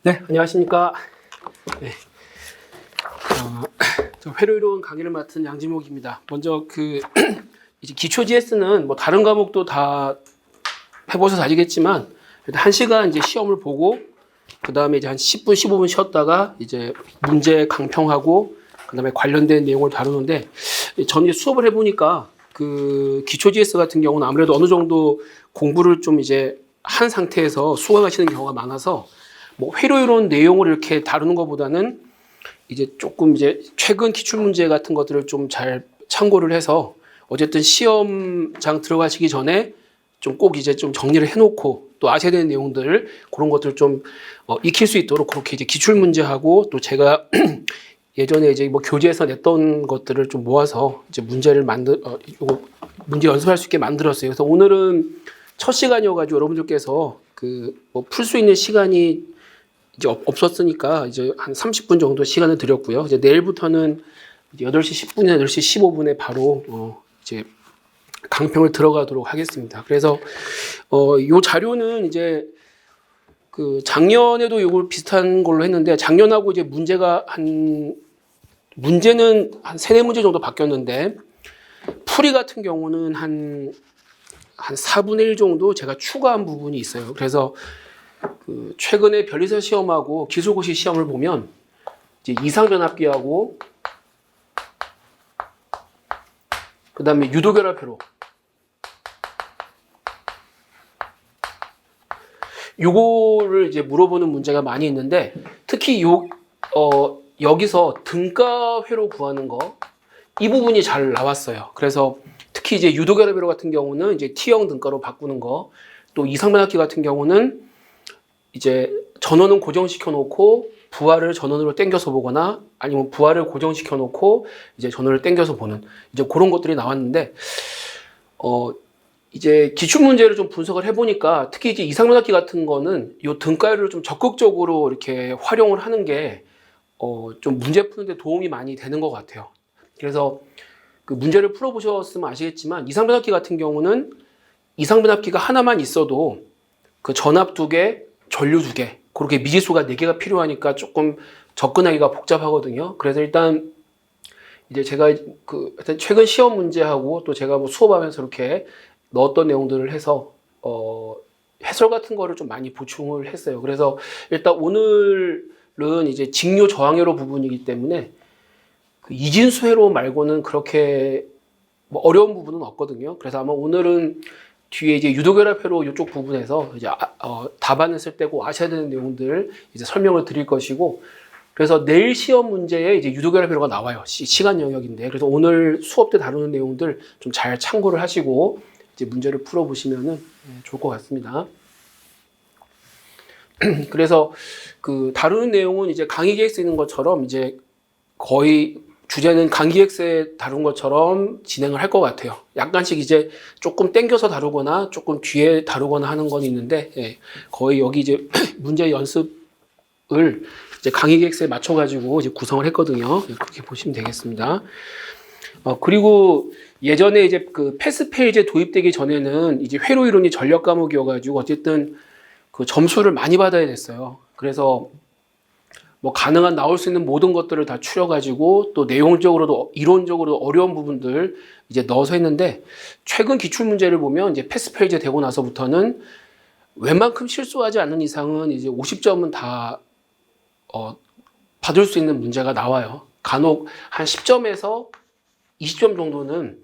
네, 안녕하십니까. 네, 저 회로이론 강의를 맡은 양지목입니다. 먼저 이제 기초 GS는 뭐 다른 과목도 다 해보셔서 아시겠지만, 일단 1시간 이제 시험을 보고, 그 다음에 이제 한 10분, 15분 쉬었다가 이제 문제 강평하고, 그 다음에 관련된 내용을 다루는데, 저는 이제 수업을 해보니까 그 기초 GS 같은 경우는 아무래도 어느 정도 공부를 좀 이제 한 상태에서 수강하시는 경우가 많아서, 뭐 회로이론 내용을 이렇게 다루는 것보다는 이제 조금 이제 최근 기출 문제 같은 것들을 좀 잘 참고를 해서 어쨌든 시험장 들어가시기 전에 좀 꼭 이제 좀 정리를 해놓고 또 아셔야 되는 내용들 그런 것들 좀 익힐 수 있도록 그렇게 이제 기출 문제하고 또 제가 예전에 이제 뭐 교재에서 냈던 것들을 좀 모아서 이제 문제를 요거 문제 연습할 수 있게 만들었어요. 그래서 오늘은 첫 시간이어가지고 여러분들께서 그 뭐 풀 수 있는 시간이 이제 없었으니까 이제 한 30분 정도 시간을 드렸고요. 이제 내일부터는 이제 8시 10분이나 8시 15분에 바로 이제 강평을 들어가도록 하겠습니다. 그래서 요 자료는 이제 그 작년에도 요걸 비슷한 걸로 했는데 작년하고 이제 문제는 한 3-4문제 정도 바뀌었는데 풀이 같은 경우는 한 4분의 1 정도 제가 추가한 부분이 있어요. 그래서 그 최근에 변리사 시험하고 기술고시 시험을 보면 이제 이상변압기하고 그 다음에 유도결합회로 요거를 이제 물어보는 문제가 많이 있는데 특히 여기서 등가회로 구하는 거 이 부분이 잘 나왔어요. 그래서 특히 이제 유도결합회로 같은 경우는 이제 T형 등가로 바꾸는 거, 또 이상변압기 같은 경우는 이제 전원은 고정시켜 놓고 부하를 전원으로 당겨서 보거나 아니면 부하를 고정시켜 놓고 이제 전원을 당겨서 보는 이제 그런 것들이 나왔는데 이제 기출 문제를 좀 분석을 해보니까 특히 이제 이상변압기 같은 거는 요 등가를 좀 적극적으로 이렇게 활용을 하는 게 좀 문제 푸는데 도움이 많이 되는 것 같아요. 그래서 그 문제를 풀어보셨으면 아시겠지만 이상변압기 같은 경우는 이상변압기가 하나만 있어도 그 전압 2개, 전류 2개, 그렇게 미지수가 4개가 필요하니까 조금 접근하기가 복잡하거든요. 그래서 일단 이제 제가 일단 최근 시험 문제하고 또 제가 뭐 수업하면서 이렇게 넣었던 내용들을 해서 해설 같은 거를 좀 많이 보충을 했어요. 그래서 일단 오늘은 이제 직료 저항회로 부분이기 때문에 그 이진수회로 말고는 그렇게 뭐 어려운 부분은 없거든요. 그래서 아마 오늘은 뒤에 이제 유도결합회로 이쪽 부분에서 이제 답안을 쓸 때고 아셔야 되는 내용들 이제 설명을 드릴 것이고, 그래서 내일 시험 문제에 이제 유도결합회로가 나와요. 시간 영역인데, 그래서 오늘 수업 때 다루는 내용들 좀 잘 참고를 하시고 이제 문제를 풀어보시면은 좋을 것 같습니다. 그래서 그 다루는 내용은 이제 강의 계획 쓰는 것처럼 이제 거의 주제는 강의 계획서에 다룬 것처럼 진행을 할 것 같아요. 약간씩 이제 조금 땡겨서 다루거나 조금 뒤에 다루거나 하는 건 있는데 거의 여기 이제 문제 연습을 이제 강의 계획서에 맞춰가지고 이제 구성을 했거든요. 그렇게 보시면 되겠습니다. 그리고 예전에 이제 그 패스페이지에 도입되기 전에는 이제 회로이론이 전력 과목이어가지고 어쨌든 그 점수를 많이 받아야 됐어요. 그래서 뭐 가능한 나올 수 있는 모든 것들을 다 추려가지고 또 내용적으로도 이론적으로도 어려운 부분들 이제 넣어서 했는데 최근 기출 문제를 보면 이제 패스 페이지 되고 나서부터는 웬만큼 실수하지 않는 이상은 이제 50점은 다 받을 수 있는 문제가 나와요. 간혹 한 10점에서 20점 정도는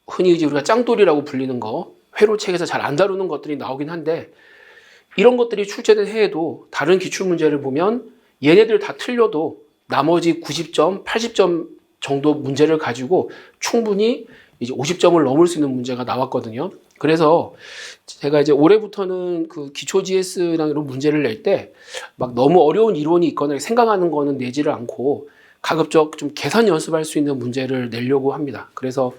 흔히 이제 우리가 짱돌이라고 불리는 거, 회로책에서 잘 안 다루는 것들이 나오긴 한데 이런 것들이 출제된 해에도 다른 기출 문제를 보면 얘네들 다 틀려도 나머지 90점, 80점 정도 문제를 가지고 충분히 이제 50점을 넘을 수 있는 문제가 나왔거든요. 그래서 제가 이제 올해부터는 그 기초 GS랑 이런 문제를 낼 때 막 너무 어려운 이론이 있거나 생각하는 거는 내지를 않고 가급적 좀 계산 연습할 수 있는 문제를 내려고 합니다. 그래서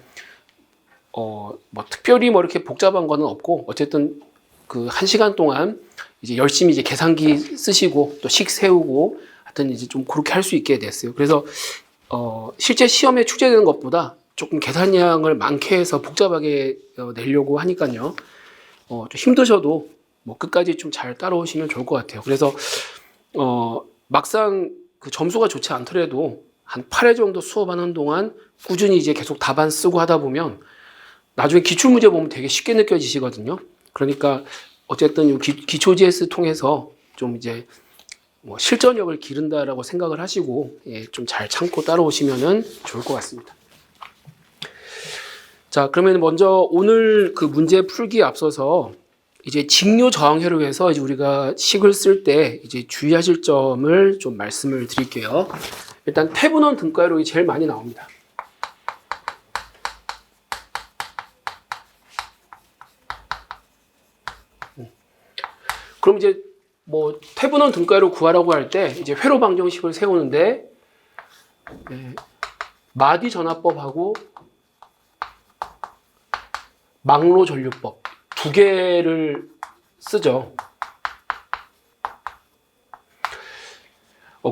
뭐 특별히 뭐 이렇게 복잡한 거는 없고 어쨌든 그 1시간 동안 이제 열심히 이제 계산기 쓰시고 또 식 세우고 하여튼 이제 좀 그렇게 할 수 있게 됐어요. 그래서 실제 시험에 출제되는 것보다 조금 계산량을 많게 해서 복잡하게 내려고 하니까요. 좀 힘드셔도 뭐 끝까지 좀 잘 따라오시면 좋을 것 같아요. 그래서 막상 그 점수가 좋지 않더라도 한 8회 정도 수업하는 동안 꾸준히 이제 계속 답안 쓰고 하다 보면 나중에 기출문제 보면 되게 쉽게 느껴지시거든요. 그러니까 어쨌든 이 기초 GS 통해서 좀 이제 뭐 실전력을 기른다라고 생각을 하시고 좀 잘 참고 따라오시면은 좋을 것 같습니다. 자, 그러면 먼저 오늘 그 문제 풀기에 앞서서 이제 직료 저항회로 해서 이제 우리가 식을 쓸 때 이제 주의하실 점을 좀 말씀을 드릴게요. 일단 태분원 등가율이 제일 많이 나옵니다. 그럼 이제 뭐 태분원 등가율을 구하라고 할 때 이제 회로 방정식을 세우는데 마디 전화법하고 막로 전류법 두 개를 쓰죠.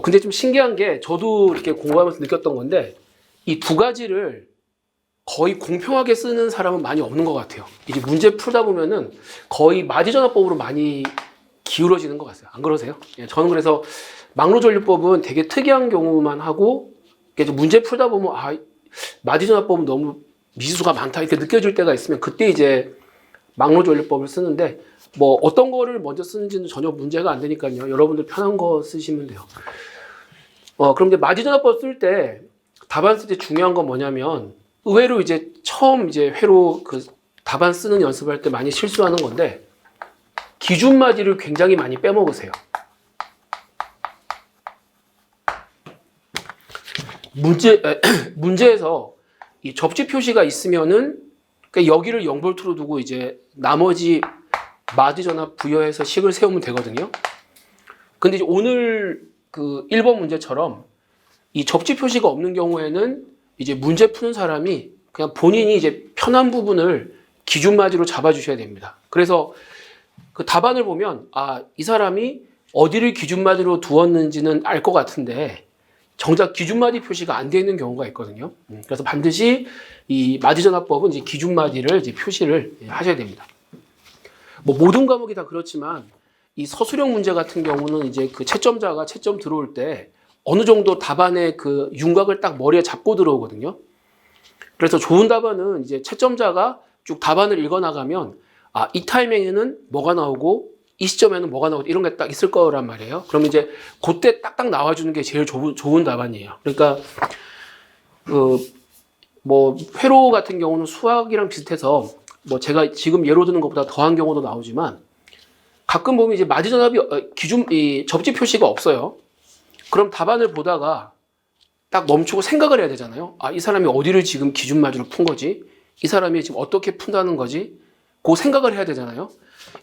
근데 좀 신기한 게 저도 이렇게 공부하면서 느꼈던 건데 이 두 가지를 거의 공평하게 쓰는 사람은 많이 없는 것 같아요. 이제 문제 풀다 보면은 거의 마디전화법으로 많이 기울어지는 것 같아요. 안 그러세요? 저는 그래서 막로전류법은 되게 특이한 경우만 하고 문제 풀다 보면 마디전화법은 너무 미수가 많다 이렇게 느껴질 때가 있으면 그때 이제 막로전류법을 쓰는데 뭐 어떤 거를 먼저 쓰는지는 전혀 문제가 안 되니까요. 여러분들 편한 거 쓰시면 돼요. 그럼 이제 마디전화법 쓸 때 답안 쓸 때 중요한 건 뭐냐면 의외로 이제 처음 이제 회로 그 답안 쓰는 연습할 때 많이 실수하는 건데 기준마디를 굉장히 많이 빼먹으세요. 문제에서 이 접지 표시가 있으면은 그러니까 여기를 0볼트로 두고 이제 나머지 마디 전압 부여해서 식을 세우면 되거든요. 근데 이제 오늘 그 1번 문제처럼 이 접지 표시가 없는 경우에는 이제 문제 푸는 사람이 그냥 본인이 이제 편한 부분을 기준마디로 잡아주셔야 됩니다. 그래서 그 답안을 보면 이 사람이 어디를 기준마디로 두었는지는 알 것 같은데 정작 기준마디 표시가 안 되어 있는 경우가 있거든요. 그래서 반드시 이 마디전화법은 이제 기준마디를 이제 표시를 하셔야 됩니다. 뭐 모든 과목이 다 그렇지만 이 서술형 문제 같은 경우는 이제 그 채점자가 채점 들어올 때 어느 정도 답안의 그 윤곽을 딱 머리에 잡고 들어오거든요. 그래서 좋은 답안은 이제 채점자가 쭉 답안을 읽어 나가면 이 타이밍에는 뭐가 나오고 이 시점에는 뭐가 나오고 이런 게 딱 있을 거란 말이에요. 그럼 이제 그때 딱딱 나와주는 게 제일 좋은 답안이에요. 그러니까 뭐 회로 같은 경우는 수학이랑 비슷해서 뭐 제가 지금 예로 드는 것보다 더한 경우도 나오지만 가끔 보면 이제 마디전압이 이 접지 표시가 없어요. 그럼 답안을 보다가 딱 멈추고 생각을 해야 되잖아요. 이 사람이 어디를 지금 기준마디로 푼 거지? 이 사람이 지금 어떻게 푼다는 거지? 그 생각을 해야 되잖아요.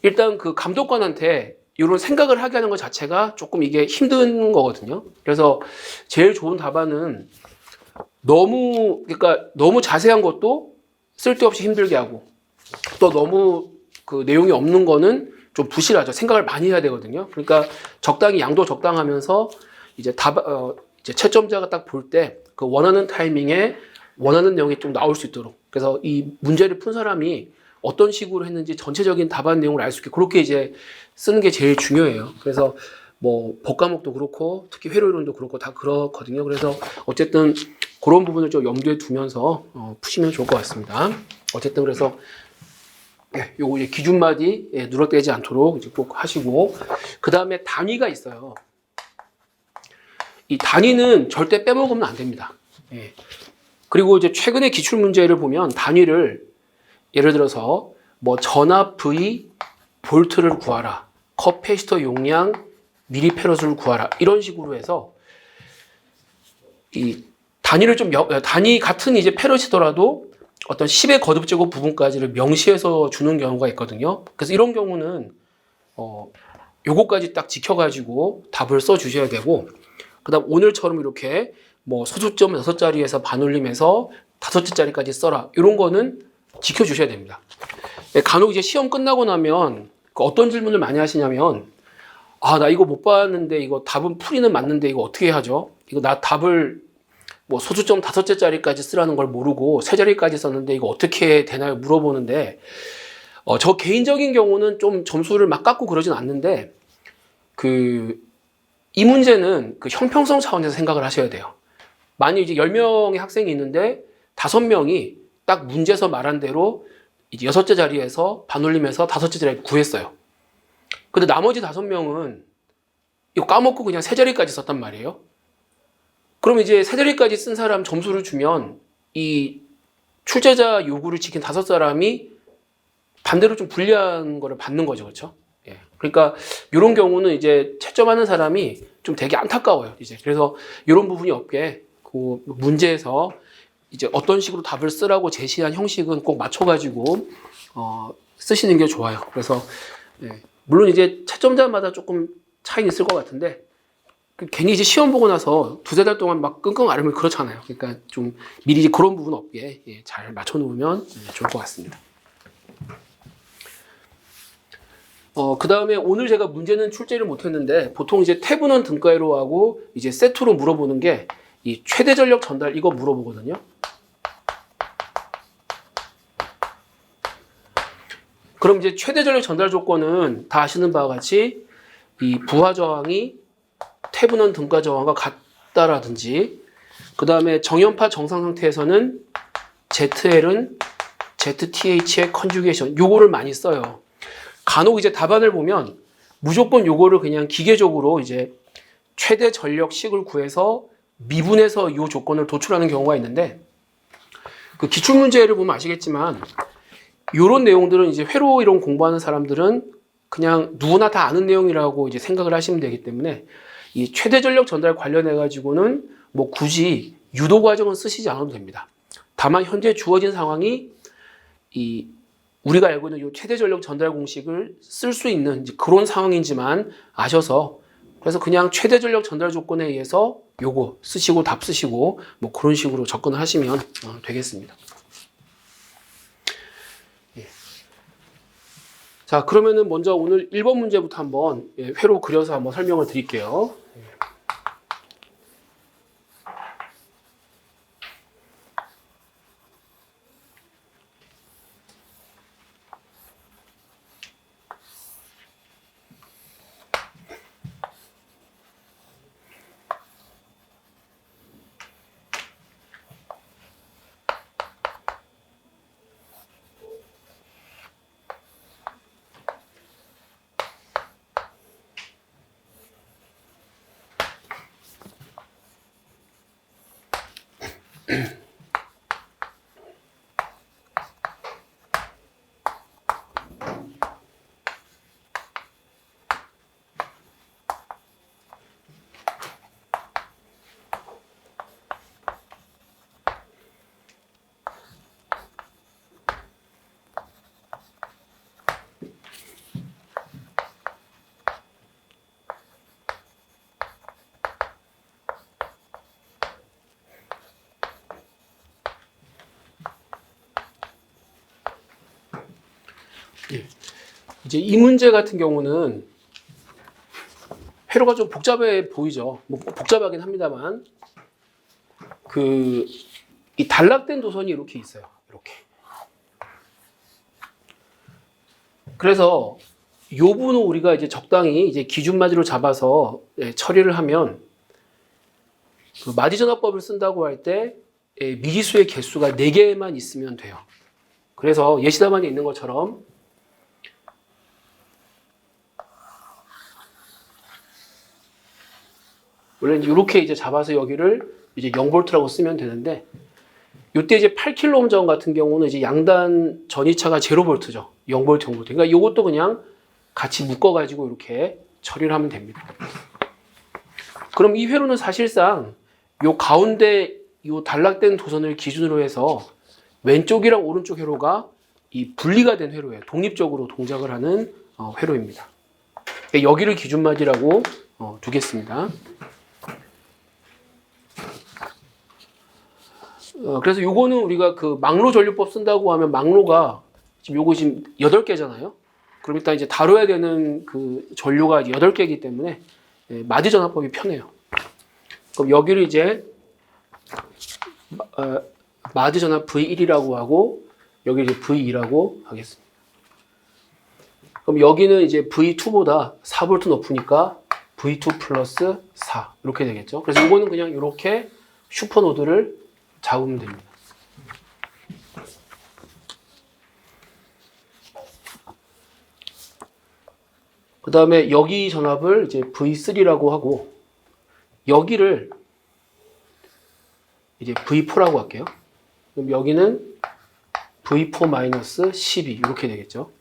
일단 그 감독관한테 이런 생각을 하게 하는 것 자체가 조금 이게 힘든 거거든요. 그래서 제일 좋은 답안은 그러니까 너무 자세한 것도 쓸데없이 힘들게 하고 또 너무 그 내용이 없는 거는 좀 부실하죠. 생각을 많이 해야 되거든요. 그러니까 적당히 양도 적당하면서 이제 이제 채점자가 딱 볼 때 그 원하는 타이밍에 원하는 내용이 좀 나올 수 있도록 그래서 이 문제를 푼 사람이 어떤 식으로 했는지 전체적인 답안 내용을 알 수 있게 그렇게 이제 쓰는 게 제일 중요해요. 그래서 뭐 법과목도 그렇고 특히 회로이론도 그렇고 다 그렇거든요. 그래서 어쨌든 그런 부분을 좀 염두에 두면서 푸시면 좋을 것 같습니다. 어쨌든 그래서 요거 이제 기준마디 누락되지 않도록 이제 꼭 하시고 그 다음에 단위가 있어요. 이 단위는 절대 빼먹으면 안 됩니다. 그리고 이제 최근에 기출 문제를 보면 단위를 예를 들어서 뭐 전압 V 볼트를 구하라, 커패시터 용량 미리페럿을 구하라 이런 식으로 해서 이 단위를 단위 같은 이제 페럿이더라도 어떤 10의 거듭제곱 부분까지를 명시해서 주는 경우가 있거든요. 그래서 이런 경우는 요거까지 딱 지켜가지고 답을 써 주셔야 되고 그다음 오늘처럼 이렇게 뭐 소수점 6자리에서 반올림해서 5자리까지 써라 이런 거는 지켜주셔야 됩니다. 간혹 이제 시험 끝나고 나면 어떤 질문을 많이 하시냐면 나 이거 못 봤는데 이거 답은 풀이는 맞는데 이거 어떻게 하죠? 이거 나 답을 뭐 소수점 5개짜리까지 쓰라는 걸 모르고 3자리까지 썼는데 이거 어떻게 되나요? 물어보는데 저 개인적인 경우는 좀 점수를 막 깎고 그러진 않는데 이 문제는 그 형평성 차원에서 생각을 하셔야 돼요. 만약 이제 10명의 학생이 있는데 5명이 딱 문제에서 말한 대로 이제 6째 자리에서 반올림해서 5째 자리를 구했어요. 근데 나머지 5명은 이거 까먹고 그냥 3자리까지 썼단 말이에요. 그럼 이제 3자리까지 쓴 사람 점수를 주면 이 출제자 요구를 지킨 5사람이 반대로 좀 불리한 거를 받는 거죠. 그렇죠? 예. 그러니까 이런 경우는 이제 채점하는 사람이 좀 되게 안타까워요. 이제 그래서 이런 부분이 없게 그 문제에서 이제 어떤 식으로 답을 쓰라고 제시한 형식은 꼭 맞춰가지고 쓰시는 게 좋아요. 그래서 예. 물론 이제 채점자마다 조금 차이는 있을 것 같은데 괜히 이제 시험 보고 나서 2-3달 동안 막 끙끙 앓으면 그렇잖아요. 그러니까 좀 미리 이제 그런 부분 없게 예, 잘 맞춰놓으면 좋을 것 같습니다. 그 다음에 오늘 제가 문제는 출제를 못했는데 보통 이제 태분원 등가위로 하고 이제 세트로 물어보는 게 이 최대 전력 전달 이거 물어보거든요. 그럼 이제 최대 전력 전달 조건은 다 아시는 바와 같이 이 부하 저항이 태분원 등가 저항과 같다라든지 그 다음에 정연파 정상 상태에서는 ZL은 ZTH의 컨주게이션 요거를 많이 써요. 간혹 이제 답안을 보면 무조건 요거를 그냥 기계적으로 이제 최대 전력식을 구해서 미분해서 요 조건을 도출하는 경우가 있는데 그 기출문제를 보면 아시겠지만 요런 내용들은 이제 회로 이론 공부하는 사람들은 그냥 누구나 다 아는 내용이라고 이제 생각을 하시면 되기 때문에 이 최대 전력 전달 관련해 가지고는 뭐 굳이 유도 과정은 쓰시지 않아도 됩니다. 다만 현재 주어진 상황이 이 우리가 알고 있는 이 최대 전력 전달 공식을 쓸 수 있는 이제 그런 상황인지만 아셔서 그래서 그냥 최대 전력 전달 조건에 의해서 요거 쓰시고 답 쓰시고 뭐 그런 식으로 접근을 하시면 되겠습니다. 예. 자, 그러면은 먼저 오늘 1번 문제부터 한번 회로 그려서 한번 설명을 드릴게요. 예. 이제 이 문제 같은 경우는 회로가 좀 복잡해 보이죠. 뭐 복잡하긴 합니다만 이 단락된 도선이 이렇게 있어요. 이렇게. 그래서 이 부분은 우리가 이제 적당히 이제 기준마디로 잡아서 처리를 하면 그 마디전화법을 쓴다고 할 때 미지수의 개수가 4개만 있으면 돼요. 그래서 예시답안에 있는 것처럼 원래 이렇게 이제 잡아서 여기를 이제 0V라고 쓰면 되는데 이때 이제 8kΩ 전 같은 경우는 이제 양단 전이차가 0V죠. 0V, 0V. 그러니까 이것도 그냥 같이 묶어가지고 이렇게 처리를 하면 됩니다. 그럼 이 회로는 사실상 요 가운데 요 단락된 도선을 기준으로 해서 왼쪽이랑 오른쪽 회로가 이 분리가 된 회로예요. 독립적으로 동작을 하는 회로입니다. 그러니까 여기를 기준마디라고 두겠습니다. 그래서 요거는 우리가 그 막로 전류법 쓴다고 하면 막로가 지금 요거 지금 8개잖아요. 그럼 일단 이제 다뤄야 되는 그 전류가 8개이기 때문에 마디전화법이 편해요. 그럼 여기를 이제 마디전화 V1이라고 하고 여기를 이제 V2라고 하겠습니다. 그럼 여기는 이제 V2보다 4V 높으니까 V2 플러스 4 이렇게 되겠죠. 그래서 이거는 그냥 이렇게 슈퍼노드를 잡으면 됩니다. 그 다음에 여기 전압을 이제 V3라고 하고 여기를 이제 V4라고 할게요. 그럼 여기는 V4-12 이렇게 되겠죠.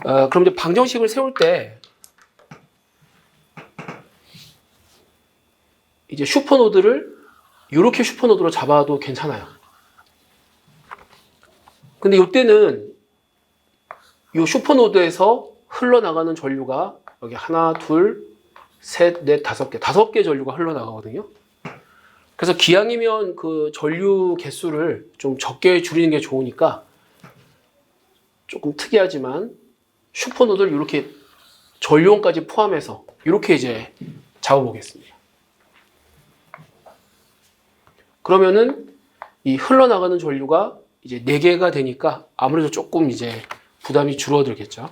그럼 이제 방정식을 세울 때 이제 슈퍼노드를 이렇게 슈퍼노드로 잡아도 괜찮아요. 근데 이때는 이 슈퍼노드에서 흘러나가는 전류가 여기 하나, 둘, 셋, 넷, 다섯 개 전류가 흘러나가거든요. 그래서 기왕이면 그 전류 개수를 좀 적게 줄이는 게 좋으니까 조금 특이하지만 슈퍼노드를 이렇게 전류원까지 포함해서 이렇게 이제 잡아보겠습니다. 그러면은 이 흘러나가는 전류가 이제 4개가 되니까 아무래도 조금 이제 부담이 줄어들겠죠.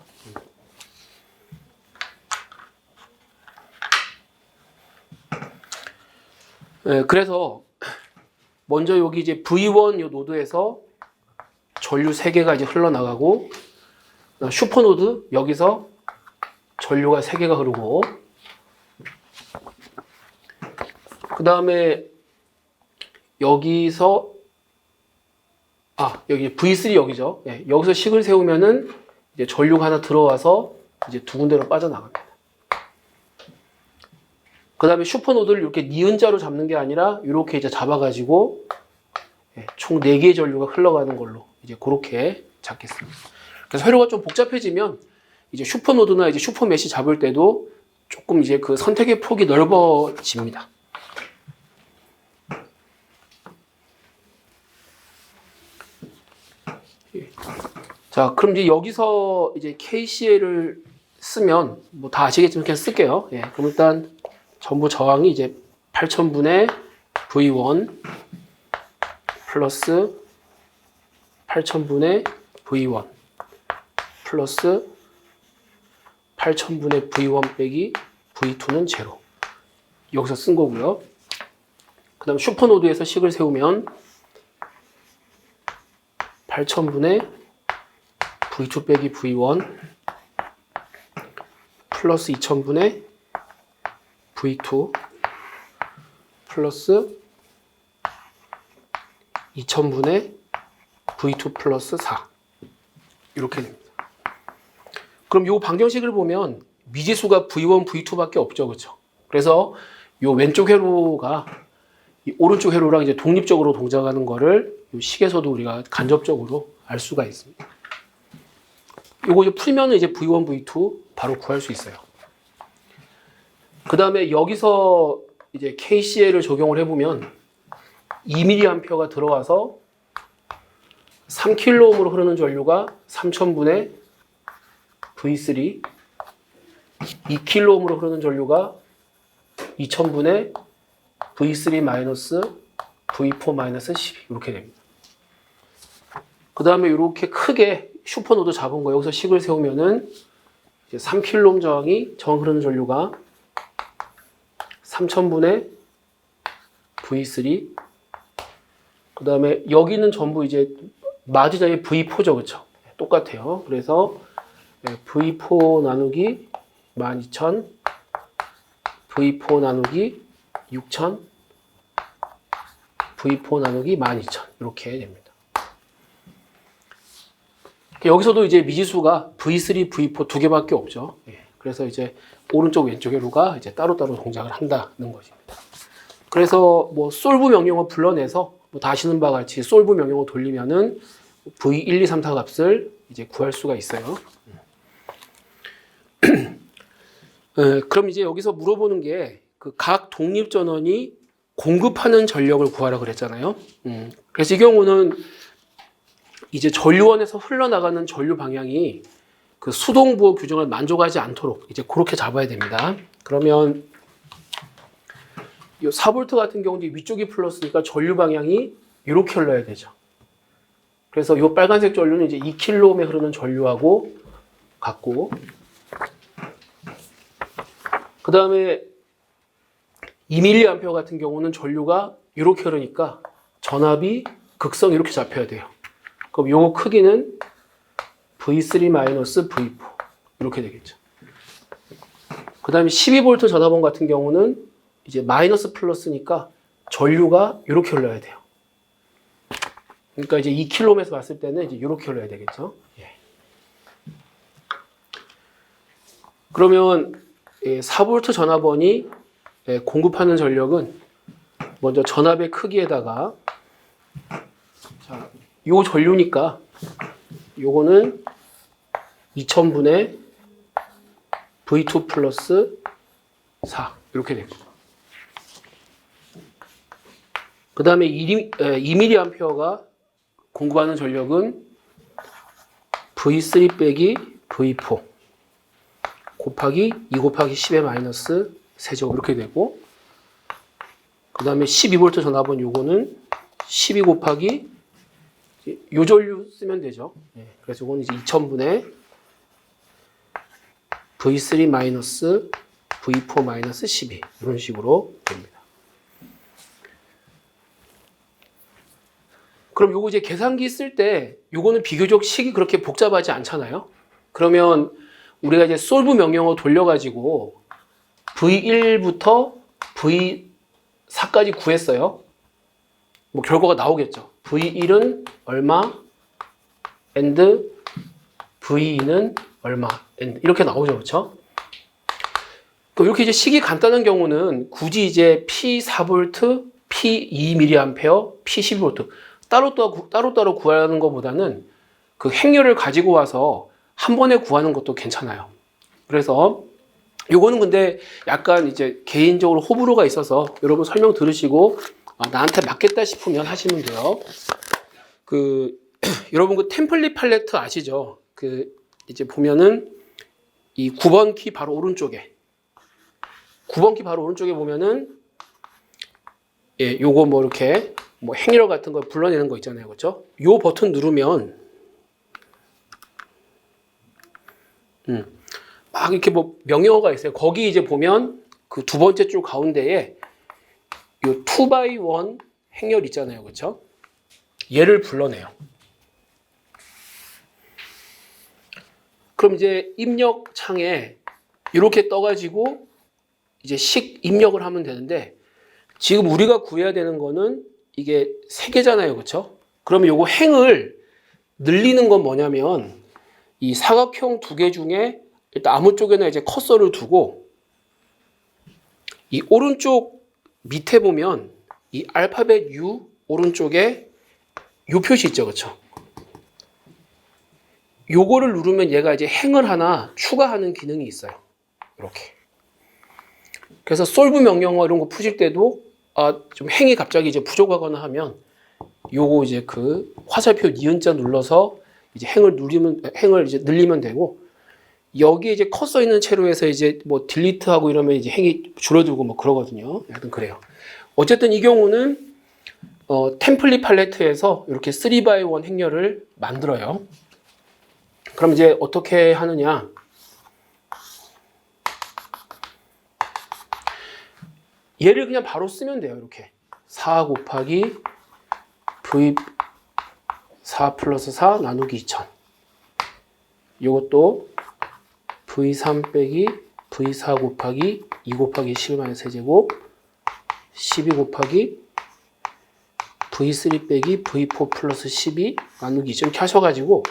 네, 그래서 먼저 여기 이제 V1 요 노드에서 전류 3개가 이제 흘러나가고 슈퍼노드 여기서 전류가 3개가 흐르고 그 다음에 여기서 여기 V3 여기죠. 네, 여기서 식을 세우면은 이제 전류가 하나 들어와서 이제 두 군데로 빠져나갑니다. 그 다음에 슈퍼노드를 이렇게 니은자로 잡는 게 아니라 이렇게 이제 잡아가지고 총 4개의 전류가 흘러가는 걸로 이제 그렇게 잡겠습니다. 그래서 회로가 좀 복잡해지면 이제 슈퍼노드나 이제 슈퍼메시 잡을 때도 조금 이제 그 선택의 폭이 넓어집니다. 자, 그럼 이제 여기서 이제 KCL을 쓰면 뭐 다 아시겠지만 그냥 쓸게요. 그럼 일단 전부 저항이 이제 8000분의 V1 플러스 8000분의 V1 플러스 8000분의 V1 빼기 V2는 제로. 여기서 쓴 거고요. 그 다음 슈퍼노드에서 식을 세우면 8000분의 V2 빼기 V1 플러스 2000분의 V2 플러스 2000분의 V2 플러스 4 이렇게 됩니다. 그럼 이 방정식을 보면 미지수가 V1, V2밖에 없죠, 그렇죠? 그래서 이 왼쪽 회로가 이 오른쪽 회로랑 이제 독립적으로 동작하는 거를 이 식에서도 우리가 간접적으로 알 수가 있습니다. 이거 이제 풀면은 이제 V1, V2 바로 구할 수 있어요. 그 다음에 여기서 이제 KCL을 적용을 해보면 2mA가 들어와서 3kΩ으로 흐르는 전류가 3000분의 V3, 2kΩ으로 흐르는 전류가 2000분의 V3- V4-12 이렇게 됩니다. 그 다음에 이렇게 크게 슈퍼노드 잡은 거 여기서 식을 세우면은 이제 3kΩ 저항 흐르는 전류가 3000분의 V3 그 다음에 여기는 전부 이제 마지막에 V4죠, 그쵸? 똑같아요. 그래서 V4 나누기 12000 V4 나누기 6000 V4 나누기 12000 이렇게 됩니다. 여기서도 이제 미지수가 V3, V4 두 개밖에 없죠. 그래서 이제 오른쪽 왼쪽 회로가 이제 따로따로 동작을 한다는 것입니다. 그래서 뭐 솔브 명령어 불러내서 뭐 다 아시는 바와 같이 솔브 명령어 돌리면은 V1, 2, 3, 4 값을 이제 구할 수가 있어요. 그럼 이제 여기서 물어보는 게 그 각 독립 전원이 공급하는 전력을 구하라 그랬잖아요. 그래서 이 경우는 이제 전류원에서 흘러나가는 전류 방향이 그 수동부호 규정을 만족하지 않도록 이제 그렇게 잡아야 됩니다. 그러면 이 4V 같은 경우는 위쪽이 플러스니까 전류 방향이 이렇게 흘러야 되죠. 그래서 이 빨간색 전류는 이제 2kΩ에 흐르는 전류하고 같고 그 다음에 2mA 같은 경우는 전류가 이렇게 흐르니까 전압이 극성 이렇게 잡혀야 돼요. 그럼 요거 크기는 V3-V4 이렇게 되겠죠. 그 다음에 12V 전압원 같은 경우는 이제 마이너스 플러스니까 전류가 이렇게 흘러야 돼요. 그러니까 이제 2km에서 봤을 때는 이제 이렇게 흘러야 되겠죠. 예. 그러면 4V 전압원이 공급하는 전력은 먼저 전압의 크기에다가 자, 요 전류니까 요거는 2000분의 V2 플러스 4 이렇게 됩니다. 그 다음에 2mA가 공급하는 전력은 V3 빼기 V4 곱하기 2 곱하기 10의 마이너스 세제곱 이렇게 되고, 그 다음에 12V 전압은 요거는 12 곱하기 요 전류 쓰면 되죠. 그래서 요거는 이제 2000분의 V3 마이너스 V4 마이너스 12 이런 식으로 됩니다. 그럼 요거 이제 계산기 쓸 때 요거는 비교적 식이 그렇게 복잡하지 않잖아요. 그러면 우리가 이제 솔브 명령어 돌려가지고 V1부터 V4까지 구했어요. 뭐 결과가 나오겠죠. V1은 얼마, and V2는 얼마, and 이렇게 나오죠, 그렇죠? 이렇게 이제 식이 간단한 경우는 굳이 이제 P4V, P2mA, P12V 따로따로 구하는 것보다는 그 행렬을 가지고 와서 한 번에 구하는 것도 괜찮아요. 그래서 요거는 근데 약간 이제 개인적으로 호불호가 있어서 여러분 설명 들으시고 나한테 맞겠다 싶으면 하시면 돼요. 여러분 그 템플릿 팔레트 아시죠? 이제 보면은 이 9번 키 바로 오른쪽에 9번 키 바로 오른쪽에 보면은 요거 뭐 이렇게 뭐 행렬 같은 거 불러내는 거 있잖아요. 그렇죠? 요 버튼 누르면 막 이렇게 뭐 명령어가 있어요. 거기 이제 보면 그 두 번째 줄 가운데에 요 2x1 행렬 있잖아요. 그렇죠? 얘를 불러내요. 그럼 이제 입력 창에 이렇게 떠가지고 이제 식 입력을 하면 되는데, 지금 우리가 구해야 되는 거는 이게 3개잖아요. 그렇죠? 그러면 요거 행을 늘리는 건 뭐냐면 이 사각형 2개 중에 일단 아무 쪽에나 이제 커서를 두고 이 오른쪽 밑에 보면 이 알파벳 U 오른쪽에 요 표시 있죠. 그렇죠? 요거를 누르면 얘가 이제 행을 하나 추가하는 기능이 있어요. 이렇게. 그래서 솔브 명령어 이런 거 푸실 때도 좀 행이 갑자기 이제 부족하거나 하면 요거 이제 그 화살표 니은자 눌러서 이제 행을 이제 늘리면 되고, 여기 이제 커서 있는 채로 해서 이제 뭐 딜리트하고 이러면 이제 행이 줄어들고 뭐 그러거든요. 하여튼 그래요. 어쨌든 이 경우는 템플릿 팔레트에서 이렇게 3x1 행렬을 만들어요. 그럼 이제 어떻게 하느냐? 얘를 그냥 바로 쓰면 돼요. 이렇게 4 곱하기 V4 플러스 4 나누기 2000. 이것도 V3 빼기 V4 곱하기 2 곱하기 11 세제곱 12 곱하기 V3 빼기 V4 플러스 12 나누기 2000 이렇게 하셔가지고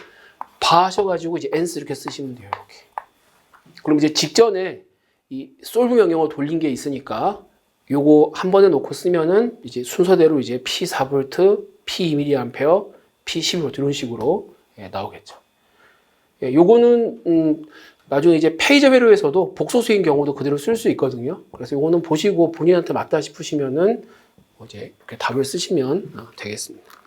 봐하셔가지고 이제 n스 이렇게 쓰시면 돼요. 이렇게. 그럼 이제 직전에 이 솔브 명령어 돌린 게 있으니까 요거 한 번에 놓고 쓰면은 이제 순서대로 이제 P4V, P2mA, P12V 이런 식으로 나오겠죠. 요거는 나중에 이제 페이저 회로에서도 복소수인 경우도 그대로 쓸 수 있거든요. 그래서 요거는 보시고 본인한테 맞다 싶으시면은 이제 이렇게 답을 쓰시면 되겠습니다.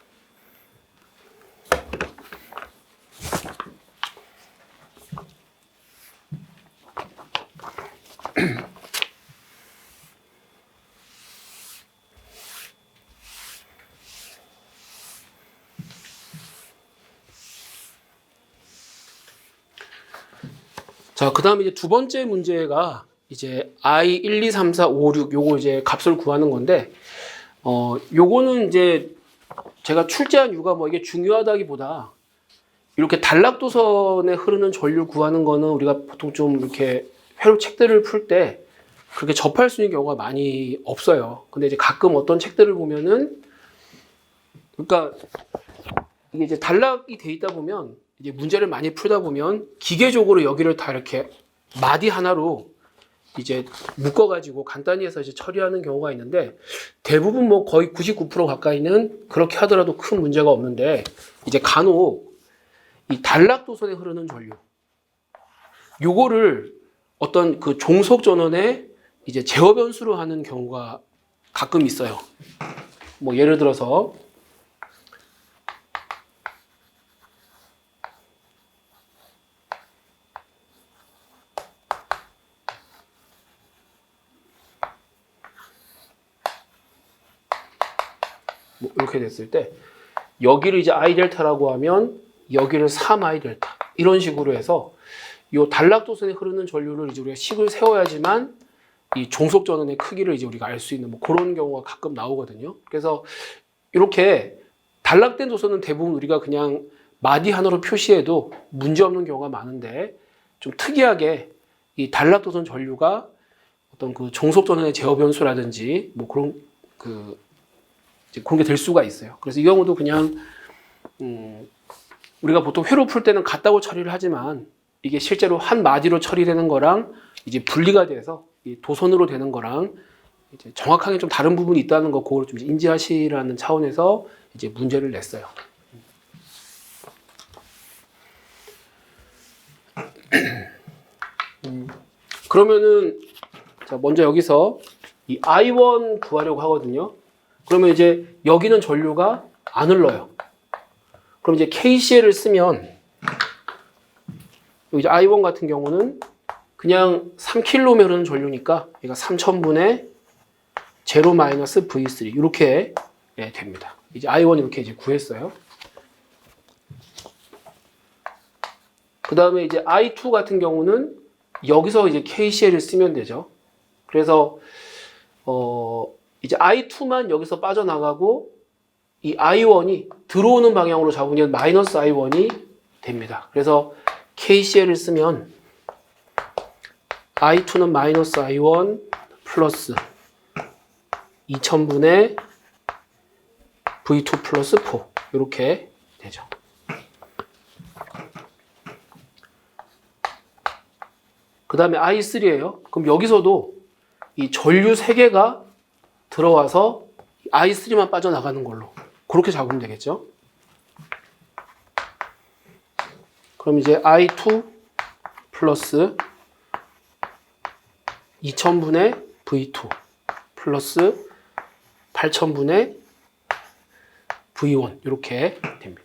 자, 그 다음에 이제 두 번째 문제가 이제 I 1, 2, 3, 4, 5, 6 요거 이제 값을 구하는 건데 요거는 이제 제가 출제한 이유가 뭐 이게 중요하다기보다 이렇게 단락도선에 흐르는 전류 구하는 거는 우리가 보통 좀 이렇게 회로 책들을 풀 때 그렇게 접할 수 있는 경우가 많이 없어요. 근데 이제 가끔 어떤 책들을 보면은 그러니까 이게 이제 단락이 돼 있다 보면 이제 문제를 많이 풀다 보면 기계적으로 여기를 다 이렇게 마디 하나로 이제 묶어가지고 간단히 해서 이제 처리하는 경우가 있는데 대부분 뭐 거의 99% 가까이는 그렇게 하더라도 큰 문제가 없는데 이제 간혹 이 단락도선에 흐르는 전류 요거를 어떤 그 종속 전원에 이제 제어 변수로 하는 경우가 가끔 있어요. 뭐 예를 들어서 뭐 이렇게 됐을 때 여기를 이제 I 델타라고 하면 여기를 3I 델타 이런 식으로 해서 이 단락도선에 흐르는 전류를 이제 우리가 식을 세워야지만 이 종속 전원의 크기를 이제 우리가 알 수 있는 뭐 그런 경우가 가끔 나오거든요. 그래서 이렇게 단락된 도선은 대부분 우리가 그냥 마디 하나로 표시해도 문제 없는 경우가 많은데 좀 특이하게 이 단락도선 전류가 어떤 그 종속 전원의 제어 변수라든지 뭐 그런 그런 게 될 수가 있어요. 그래서 이 경우도 그냥 우리가 보통 회로 풀 때는 같다고 처리를 하지만 이게 실제로 한 마디로 처리되는 거랑 이제 분리가 돼서 이 도선으로 되는 거랑 이제 정확하게 좀 다른 부분이 있다는 거 그걸 좀 인지하시라는 차원에서 이제 문제를 냈어요. 그러면은 자 먼저 여기서 이 I1 구하려고 하거든요. 그러면 이제 여기는 전류가 안 흘러요. 그럼 이제 KCL을 쓰면 여기 이제 I1 같은 경우는 그냥 3km에 흐르는 전류니까 얘가 3000분의 0-V3 이렇게 됩니다. 이제 I1 이렇게 이제 구했어요. 그 다음에 이제 I2 같은 경우는 여기서 이제 KCL을 쓰면 되죠. 그래서 이제 I2만 여기서 빠져나가고 이 I1이 들어오는 방향으로 잡으면 마이너스 I1이 됩니다. 그래서 KCL을 쓰면 I2는 마이너스 I1 플러스 2000분의 V2 플러스 4 이렇게 되죠. 그 다음에 I3예요. 그럼 여기서도 이 전류 3개가 들어와서 I3만 빠져나가는 걸로 그렇게 잡으면 되겠죠. 그럼 이제 I2 플러스 2000분의 V2 플러스 8000분의 V1 이렇게 됩니다.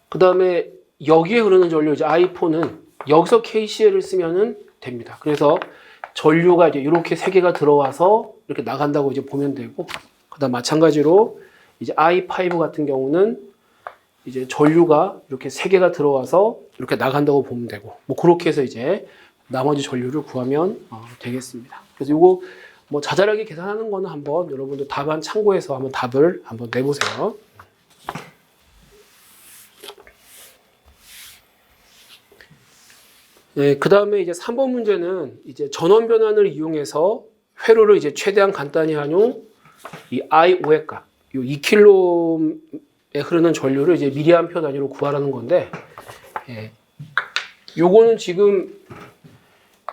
그 다음에 여기에 흐르는 전류 이제 I4는 여기서 KCL을 쓰면은 됩니다. 그래서 전류가 이제 이렇게 3개가 들어와서 이렇게 나간다고 이제 보면 되고, 그다음 마찬가지로 이제 I5 같은 경우는 이제 전류가 이렇게 3개가 들어와서 이렇게 나간다고 보면 되고, 뭐 그렇게 해서 이제 나머지 전류를 구하면 되겠습니다. 그래서 이거 뭐 자잘하게 계산하는 거는 한번 여러분들 답안 참고해서 한번 답을 한번 내보세요. 네, 그 다음에 이제 3번 문제는 이제 전원 변환을 이용해서 회로를 이제 최대한 간단히 한용 이 I5의 값, 요 2km에 흐르는 전류를 이제 미리암페어 단위로 구하라는 건데, 요거는 지금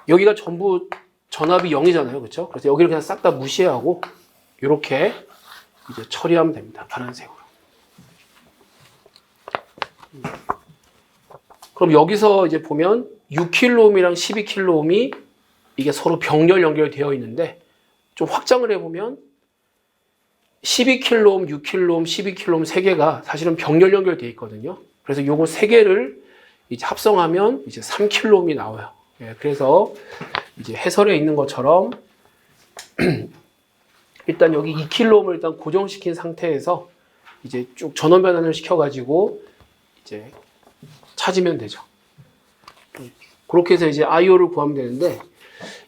여기가 전부 전압이 0이잖아요, 그렇죠? 그래서 여기를 그냥 싹 다 무시하고 이렇게 이제 처리하면 됩니다, 파란색으로. 그럼 여기서 이제 보면 6kΩ이랑 12kΩ이 이게 서로 병렬 연결되어 있는데, 좀 확장을 해보면 12kΩ, 6kΩ, 12kΩ 세 개가 사실은 병렬 연결되어 있거든요. 그래서 요거 세 개를 이제 합성하면 이제 3kΩ이 나와요. 그래서 이제 해설에 있는 것처럼 일단 여기 2kΩ을 일단 고정시킨 상태에서 이제 쭉 전원 변환을 시켜가지고 이제 찾으면 되죠. 그렇게 해서 이제 IO를 구하면 되는데,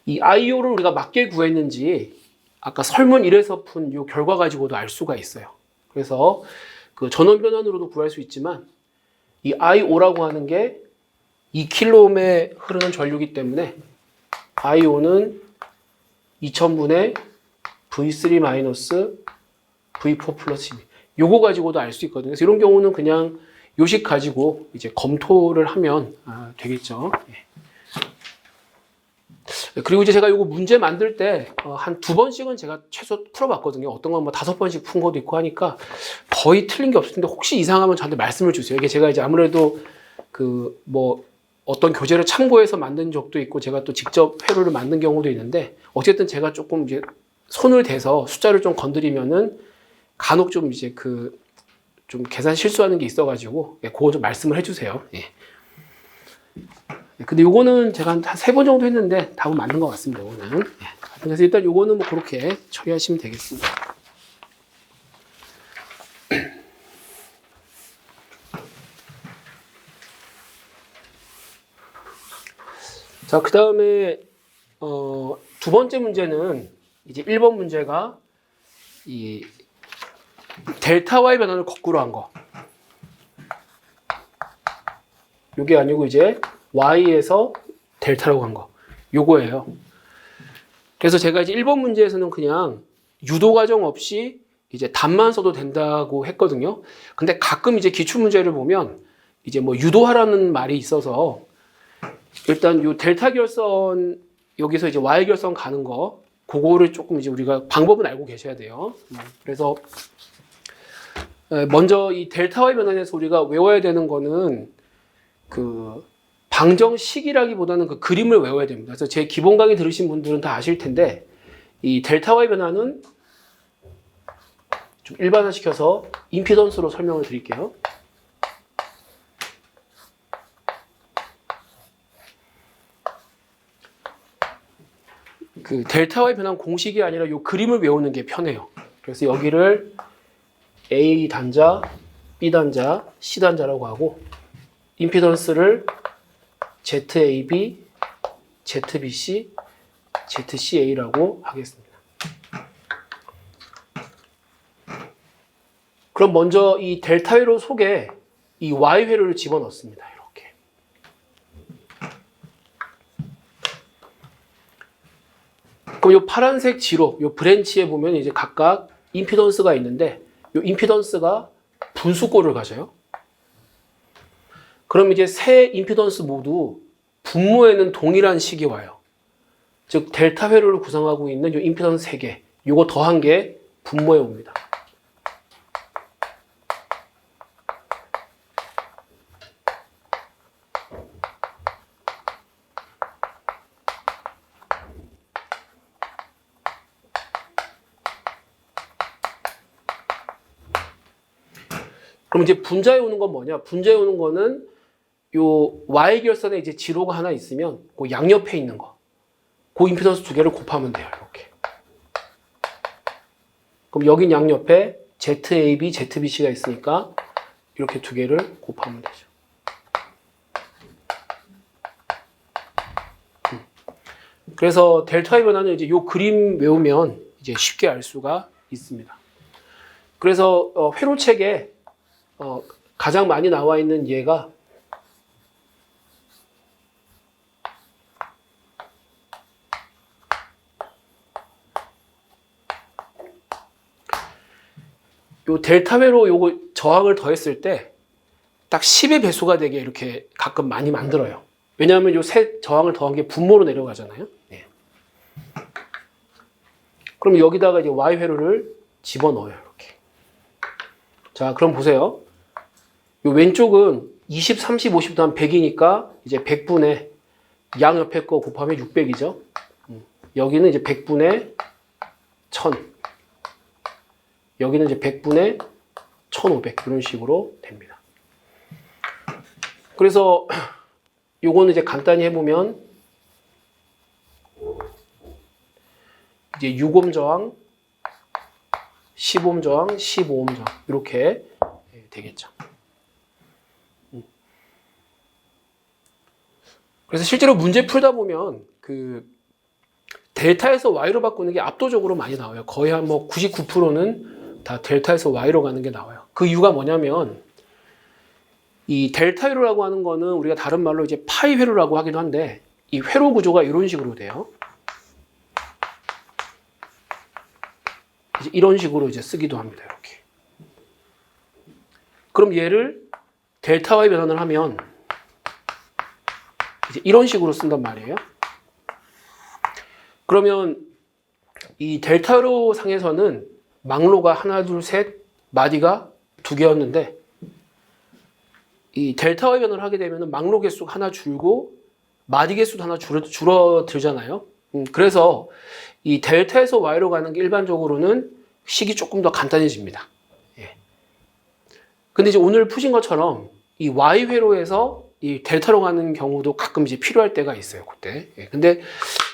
이 IO를 우리가 맞게 구했는지 아까 설문 1에서 푼 이 결과 가지고도 알 수가 있어요. 그래서 그 전원 변환으로도 구할 수 있지만 이 IO라고 하는 게 2kΩ에 흐르는 전류이기 때문에 IO는 2000분의 V3 V4 플러스 요거 가지고도 알 수 있거든요. 그래서 이런 경우는 그냥 요식 가지고 이제 검토를 하면 되겠죠. 그리고 이제 제가 요거 문제 만들 때 한 2번씩은 제가 최소 풀어봤거든요. 어떤 건 뭐 5번씩 푼 것도 있고 하니까 거의 틀린 게 없을 텐데 혹시 이상하면 저한테 말씀을 주세요. 이게 제가 이제 아무래도 그 뭐 어떤 교재를 참고해서 만든 적도 있고 제가 또 직접 회로를 만든 경우도 있는데 어쨌든 제가 조금 이제 손을 대서 숫자를 좀 건드리면은 간혹 좀 이제 그 좀 계산 실수하는 게 있어가지고 그거 좀 말씀을 해주세요. 예. 근데 요거는 제가 한 3번 정도 했는데 답은 맞는 것 같습니다. 요거는. 예. 그래서 일단 요거는 뭐 그렇게 처리하시면 되겠습니다. 자, 그 다음에 두 번째 문제는 이제 1번 문제가 이 델타 Y 변환을 거꾸로 한 거. 요게 아니고 이제 Y에서 델타라고 한 거. 요거예요. 그래서 제가 이제 1번 문제에서는 그냥 유도 과정 없이 이제 답만 써도 된다고 했거든요. 근데 가끔 이제 기출 문제를 보면 이제 뭐 유도하라는 말이 있어서 일단 요 델타 결선 여기서 이제 Y 결선 가는 거 그거를 조금 이제 우리가 방법은 알고 계셔야 돼요. 그래서 먼저 이 델타 Y 변환에서 우리가 외워야 되는 거는 그 방정식이라기보다는 그 그림을 외워야 됩니다. 그래서 제 기본 강의 들으신 분들은 다 아실 텐데 이 델타 Y 변환은 좀 일반화시켜서 임피던스로 설명을 드릴게요. 그 델타 Y 변환 공식이 아니라 이 그림을 외우는 게 편해요. 그래서 여기를 A 단자, B 단자, C 단자라고 하고 임피던스를 ZAB, ZBC, ZCA라고 하겠습니다. 그럼 먼저 이 델타 회로 속에 이 Y 회로를 집어넣습니다. 이렇게. 그럼 이 파란색 지로, 이 브랜치에 보면 이제 각각 임피던스가 있는데 이 임피던스가 분수꼴을 가져요. 그럼 이제 세 임피던스 모두 분모에는 동일한 식이 와요. 즉 델타 회로를 구성하고 있는 이 임피던스 3개, 요거 더한 게 분모에 옵니다. 그럼 이제 분자에 오는 건 뭐냐? 분자에 오는 거는 요 Y 결선에 이제 지로가 하나 있으면 그 양옆에 있는 거, 그 임피던스 2개를 곱하면 돼요. 이렇게. 그럼 여긴 양옆에 ZAB, ZBC가 있으니까 이렇게 2개를 곱하면 되죠. 그래서 델타 Y 변화는 이제 요 그림 외우면 이제 쉽게 알 수가 있습니다. 그래서 회로책에 가장 많이 나와 있는 예가 요 델타 회로 요거 저항을 더했을 때 딱 10의 배수가 되게 이렇게 가끔 많이 만들어요. 왜냐하면 요 세 저항을 더한 게 분모로 내려가잖아요. 네. 그럼 여기다가 이제 Y 회로를 집어넣어요. 이렇게. 자, 그럼 보세요. 요 왼쪽은 20, 30, 50도 한 100이니까 이제 100분의 양 옆에 거 곱하면 600이죠. 여기는 이제 100분의 1000. 여기는 이제 100분의 1500 이런 식으로 됩니다. 그래서 요거는 이제 간단히 해보면 이제 6옴 저항, 10옴 저항, 15옴 저항 이렇게 되겠죠. 그래서 실제로 문제 풀다 보면 그 델타에서 y로 바꾸는 게 압도적으로 많이 나와요. 거의 한 뭐 99%는 다 델타에서 y로 가는 게 나와요. 그 이유가 뭐냐면 이 델타 회로라고 하는 거는 우리가 다른 말로 이제 파이 회로라고 하기도 한데 이 회로 구조가 이런 식으로 돼요. 이제 이런 식으로 이제 쓰기도 합니다. 이렇게. 그럼 얘를 델타 y 변환을 하면 이제 이런 식으로 쓴단 말이에요. 그러면 이 델타로 상에서는 망로가 하나, 둘, 셋, 마디가 2개였는데 이 델타 y 변환을 하게 되면 망로 개수가 하나 줄고 마디 개수도 하나 줄어들잖아요. 그래서 이 델타에서 y로 가는 게 일반적으로는 식이 조금 더 간단해집니다. 예. 근데 이제 오늘 푸신 것처럼 이 y 회로에서 이 델타로 가는 경우도 가끔 이제 필요할 때가 있어요. 그때. 예. 근데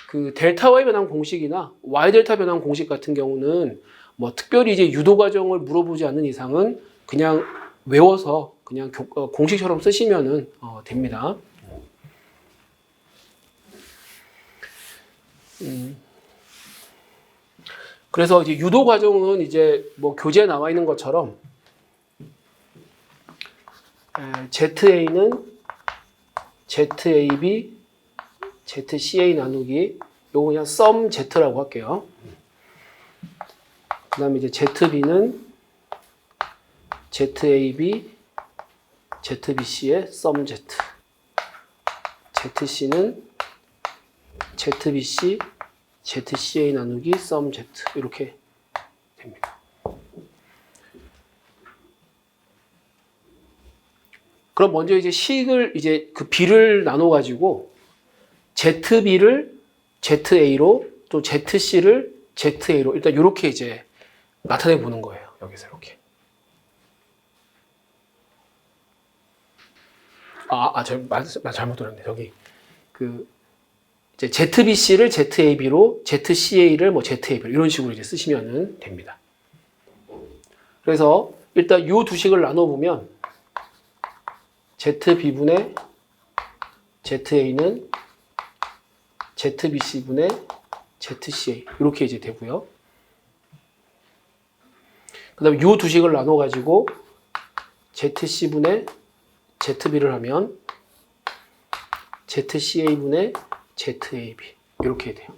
그 델타 y 변환 공식이나 y 델타 변환 공식 같은 경우는 뭐 특별히 이제 유도 과정을 물어보지 않는 이상은 그냥 외워서 그냥 공식처럼 쓰시면은 됩니다. 그래서 이제 유도 과정은 이제 뭐 교재에 나와 있는 것처럼 ZA는 ZAB, ZCA 나누기 요거 그냥 썸 Z라고 할게요. 그 다음에 이제 ZB는 ZAB, ZBC의 썸 Z, ZC는 ZBC, ZCA 나누기 썸 Z 이렇게 됩니다. 그럼 먼저 이제 식을 이제 그 B를 나눠 가지고 ZB를 ZA로 또 ZC를 ZA로 일단 이렇게 이제 나타내 보는 거예요. 여기서 이렇게. 제가 잘못 들었네. 저기 그 이제 ZBC를 ZAB로 ZCA를 뭐 ZAB로 이런 식으로 이제 쓰시면 됩니다. 그래서 일단 이 두 식을 나눠 보면 ZB분의 ZA는 ZBC분의 ZCA 이렇게 이제 되고요. 그 다음에 이 두 식을 나눠 가지고 ZC분의 ZB를 하면 ZCA분의 ZAB 이렇게 돼요.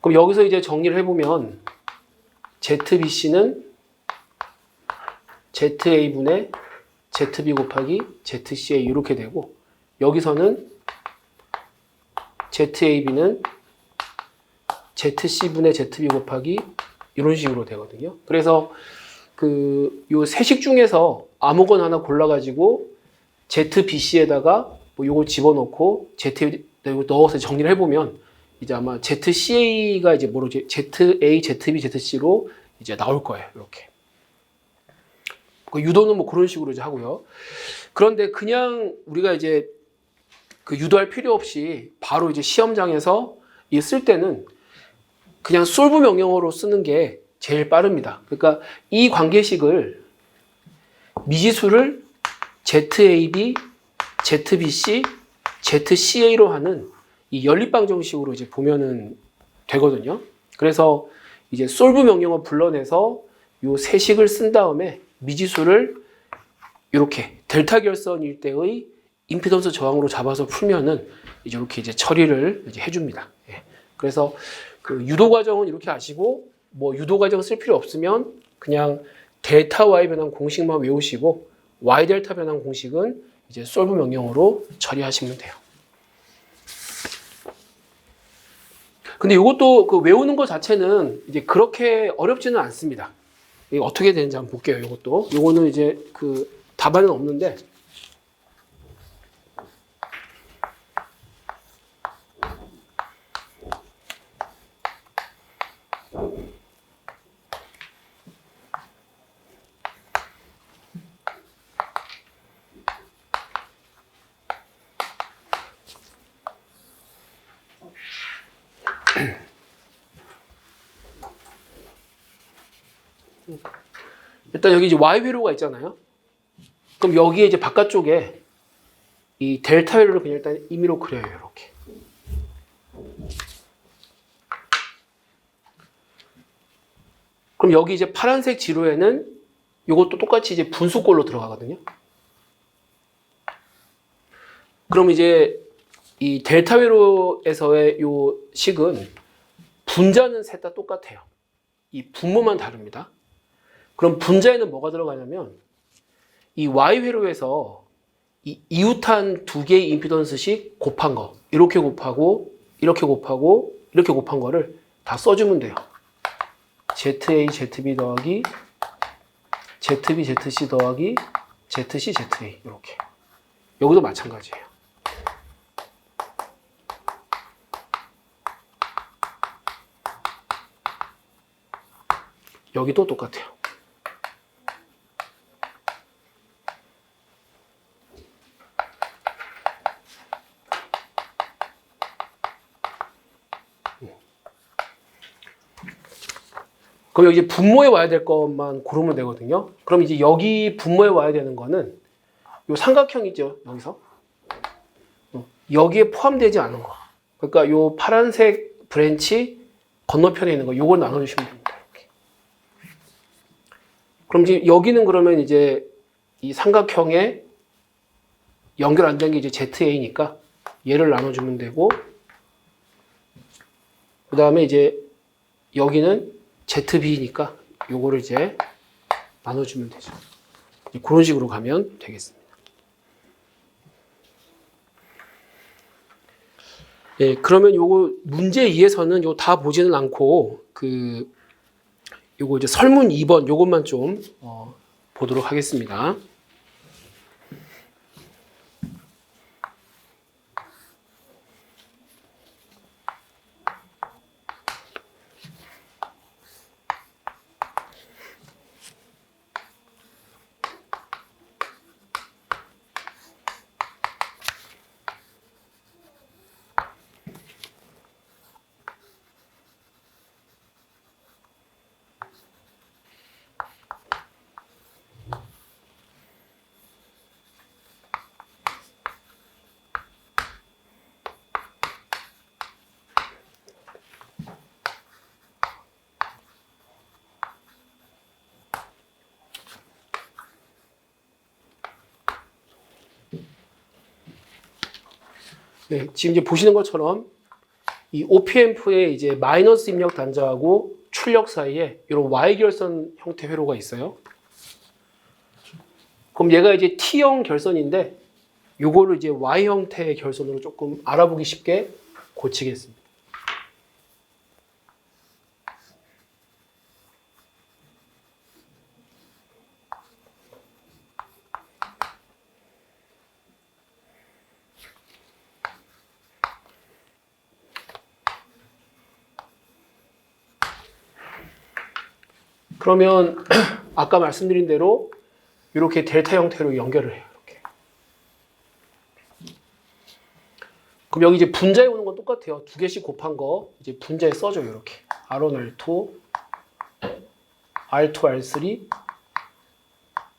그럼 여기서 이제 정리를 해보면 ZBC는 ZA분의 ZB 곱하기 ZCA 이렇게 되고 여기서는 ZAB는 ZC분의 ZB 곱하기 이런 식으로 되거든요. 그래서 그 요 세 식 중에서 아무거나 하나 골라가지고 ZBC에다가 뭐 요거 집어넣고 ZA 넣어서 정리를 해보면 이제 아마 ZCA가 이제 뭐로 ZA, ZB, ZC로 이제 나올 거예요. 이렇게. 유도는 뭐 그런 식으로 이제 하고요. 그런데 그냥 우리가 이제 그 유도할 필요 없이 바로 이제 시험장에서 쓸 때는 그냥 솔브 명령어로 쓰는 게 제일 빠릅니다. 그러니까 이 관계식을 미지수를 ZAB, ZBC, ZCA로 하는 이 연립방정식으로 이제 보면은 되거든요. 그래서 이제 솔브 명령어 불러내서 요 세 식을 쓴 다음에 미지수를 이렇게 델타 결선일 때의 임피던스 저항으로 잡아서 풀면은 이제 이렇게 이제 처리를 이제 해줍니다. 예. 그래서 그 유도 과정은 이렇게 아시고 뭐 유도 과정 쓸 필요 없으면 그냥 델타 y 변환 공식만 외우시고 y 델타 변환 공식은 이제 솔브 명령어로 처리하시면 돼요. 근데 이것도 그 외우는 것 자체는 이제 그렇게 어렵지는 않습니다. 이게 어떻게 되는지 한번 볼게요. 이것도. 요거는 이제 그 답안은 없는데. 일단 여기 이제 y 회로가 있잖아요. 그럼 여기에 이제 바깥쪽에 이 델타 회로를 그냥 일단 임의로 그려요. 이렇게. 그럼 여기 이제 파란색 지로에는 이것도 똑같이 이제 분수꼴로 들어가거든요. 그럼 이제 이 델타 회로에서의 요 식은 분자는 셋 다 똑같아요. 이 분모만 다릅니다. 그럼 분자에는 뭐가 들어가냐면 이 Y 회로에서 이 이웃한 두 개의 임피던스씩 곱한 거, 이렇게 곱하고 이렇게 곱하고 이렇게 곱한 거를 다 써주면 돼요. ZA, ZB 더하기 ZB, ZC 더하기 ZC, ZA 이렇게. 여기도 마찬가지예요. 여기도 똑같아요. 그럼 여기 이제 분모에 와야 될 것만 고르면 되거든요. 그럼 이제 여기 분모에 와야 되는 거는 요 삼각형이죠. 여기서. 여기에 포함되지 않은 거. 그러니까 요 파란색 브랜치 건너편에 있는 거 요걸 나눠주시면 됩니다. 이렇게. 그럼 이제 여기는 그러면 이제 이 삼각형에 연결 안 된 게 이제 ZA니까 얘를 나눠주면 되고, 그 다음에 이제 여기는 ZB니까 요거를 이제 나눠주면 되죠. 그런 식으로 가면 되겠습니다. 예, 그러면 요거 문제 2에서는 요 다 보지는 않고 요거 이제 설문 2번 요것만 좀 보도록 하겠습니다. 네, 지금 이제 보시는 것처럼 이 OPMF의 이제 마이너스 입력 단자하고 출력 사이에 이런 Y결선 형태 회로가 있어요. 그럼 얘가 이제 T형 결선인데 요거를 이제 Y 형태의 결선으로 조금 알아보기 쉽게 고치겠습니다. 그러면 아까 말씀드린 대로 이렇게 델타 형태로 연결을 해요. 이렇게. 그럼 여기 이제 분자에 오는 건 똑같아요. 두 개씩 곱한 거 이제 분자에 써줘요. 이렇게 R1, R2, R2, R3,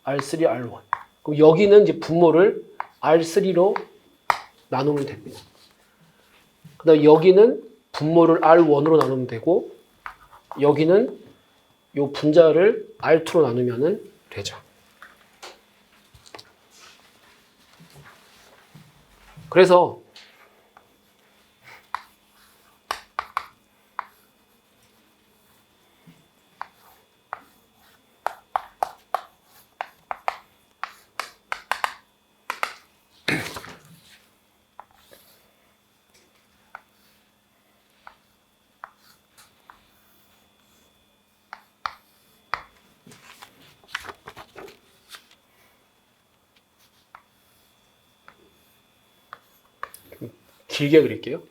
R3, R1. 그럼 여기는 이제 분모를 R3로 나누면 됩니다. 그다음 여기는 분모를 R1으로 나누면 되고, 여기는 요 분자를 R2로 나누면 되죠. 그래서 길게 그릴게요.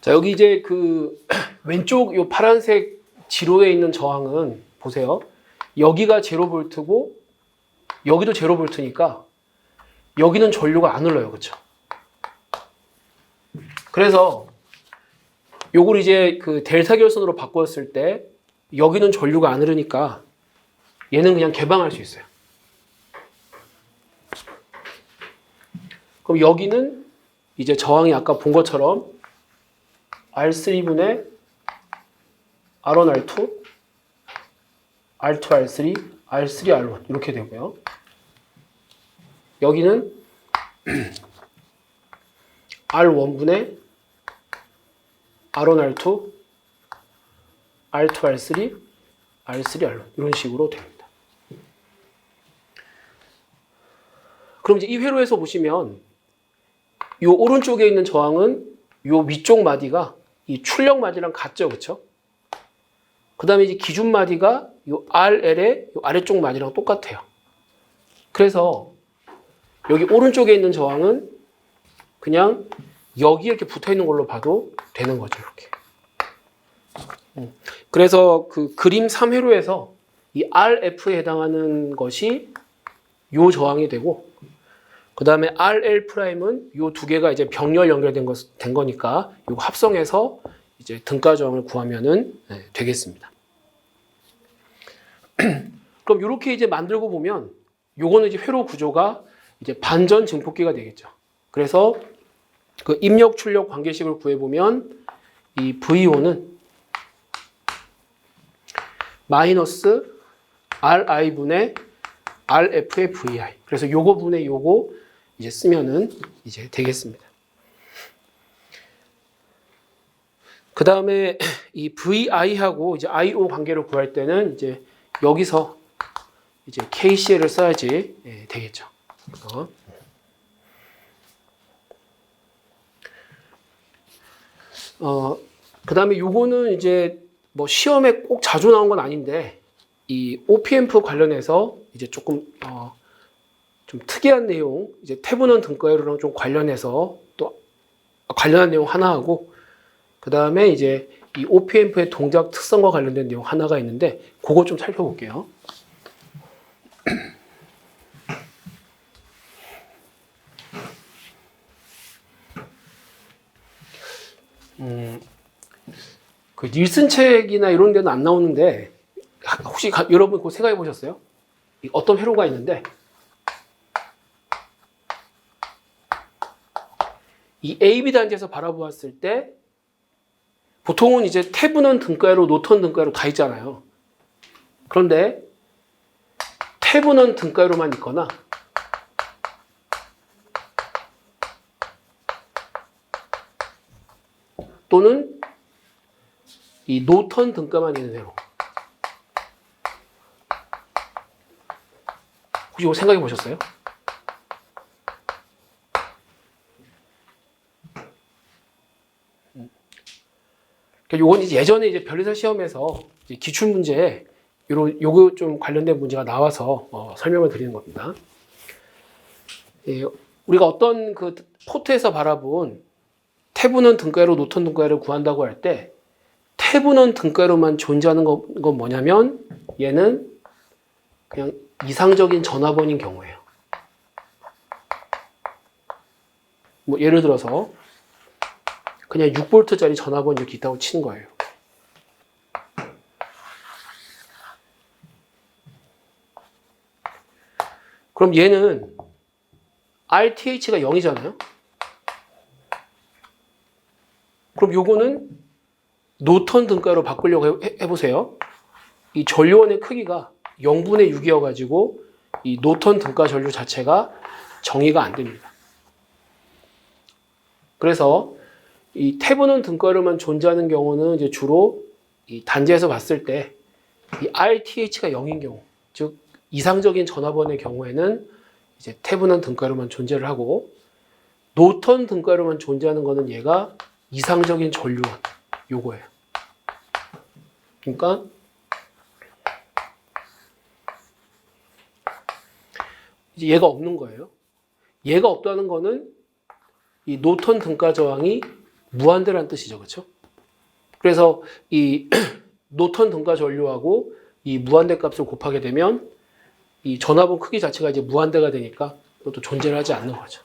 자, 여기 이제 왼쪽 요 파란색 지로에 있는 저항은 보세요. 여기가 0V고 여기도 0V니까 여기는 전류가 안 흘러요. 그렇죠? 그래서 요걸 이제 그 델타 결선으로 바꾸었을 때 여기는 전류가 안 흐르니까 얘는 그냥 개방할 수 있어요. 그럼 여기는 이제 저항이 아까 본 것처럼 R3분의 R1, R2, R2, R3, R3, R1 이렇게 되고요. 여기는 R1분의 R1, R2, R2, R3, R3, R1 이런 식으로 됩니다. 그럼 이제 이 회로에서 보시면 이 오른쪽에 있는 저항은 이 위쪽 마디가 이 출력 마디랑 같죠, 그렇죠? 그 다음에 이제 기준 마디가 이 RL의 이 아래쪽 마디랑 똑같아요. 그래서 여기 오른쪽에 있는 저항은 그냥 여기 이렇게 붙어 있는 걸로 봐도 되는 거죠, 이렇게. 그래서 그 그림 3회로에서 이 RF에 해당하는 것이 요 저항이 되고, 그 다음에 RL''은 요 두 개가 이제 병렬 연결된 된 거니까 이거 합성해서 이제 등가 저항을 구하면은 되겠습니다. 그럼 이렇게 이제 만들고 보면 요거는 이제 회로 구조가 이제 반전 증폭기가 되겠죠. 그래서 그 입력 출력 관계식을 구해 보면 이 VO는 마이너스 RI분의 RF의 VI. 그래서 요거 분의 요거 이제 쓰면은 이제 되겠습니다. 그 다음에 이 VI하고 이제 IO 관계를 구할 때는 이제 여기서 이제 KCL을 써야지 되겠죠. 그 다음에 요거는 이제 뭐 시험에 꼭 자주 나온 건 아닌데 이 OP앰프 관련해서 이제 조금 좀 특이한 내용, 이제 태분원 등가회로랑 좀 관련해서 또 관련한 내용 하나 하고, 그 다음에 이제 이 OP앰프의 동작 특성과 관련된 내용 하나가 있는데 그거 좀 살펴볼게요. 그 닐슨 책이나 이런 데는 안 나오는데 혹시 여러분 그거 생각해 보셨어요? 어떤 회로가 있는데 이 AB 단지에서 바라보았을 때 보통은 이제 태분원 등가회로, 노턴 등가회로 다 있잖아요. 그런데 태분원 등가회로만 있거나 또는 이 노턴 등가만 있는 회로. 혹시 이거 생각해 보셨어요? 요건 이제 예전에 이제 변리사 시험에서 이제 기출 문제에 요거 좀 관련된 문제가 나와서 설명을 드리는 겁니다. 예, 우리가 어떤 그 포트에서 바라본 태분원 등가회로, 노턴 등가회를 구한다고 할 때 태분원 등가회로만 존재하는 건 뭐냐면 얘는 그냥 이상적인 전화번인 경우예요. 뭐 예를 들어서 그냥 6V짜리 전화번 이렇게 있다고 치는 거예요. 그럼 얘는 RTH가 0이잖아요. 그럼 요거는 노턴 등가로 바꾸려고 해보세요. 이 전류원의 크기가 0분의 6이어가지고 이 노턴 등가 전류 자체가 정의가 안 됩니다. 그래서 이 태분원 등가로만 존재하는 경우는 이제 주로 이 단지에서 봤을 때 이 RTH가 0인 경우, 즉 이상적인 전화번의 경우에는 이제 태분원 등가로만 존재를 하고, 노턴 등가로만 존재하는 거는 얘가 이상적인 전류원 요거예요. 그러니까 이제 얘가 없는 거예요. 얘가 없다는 거는 이 노턴 등가 저항이 무한대라는 뜻이죠. 그렇죠? 그래서 이 노턴 등가 전류하고 이 무한대 값을 곱하게 되면 이 전화번 크기 자체가 이제 무한대가 되니까 또 존재를 하지 않는 거죠.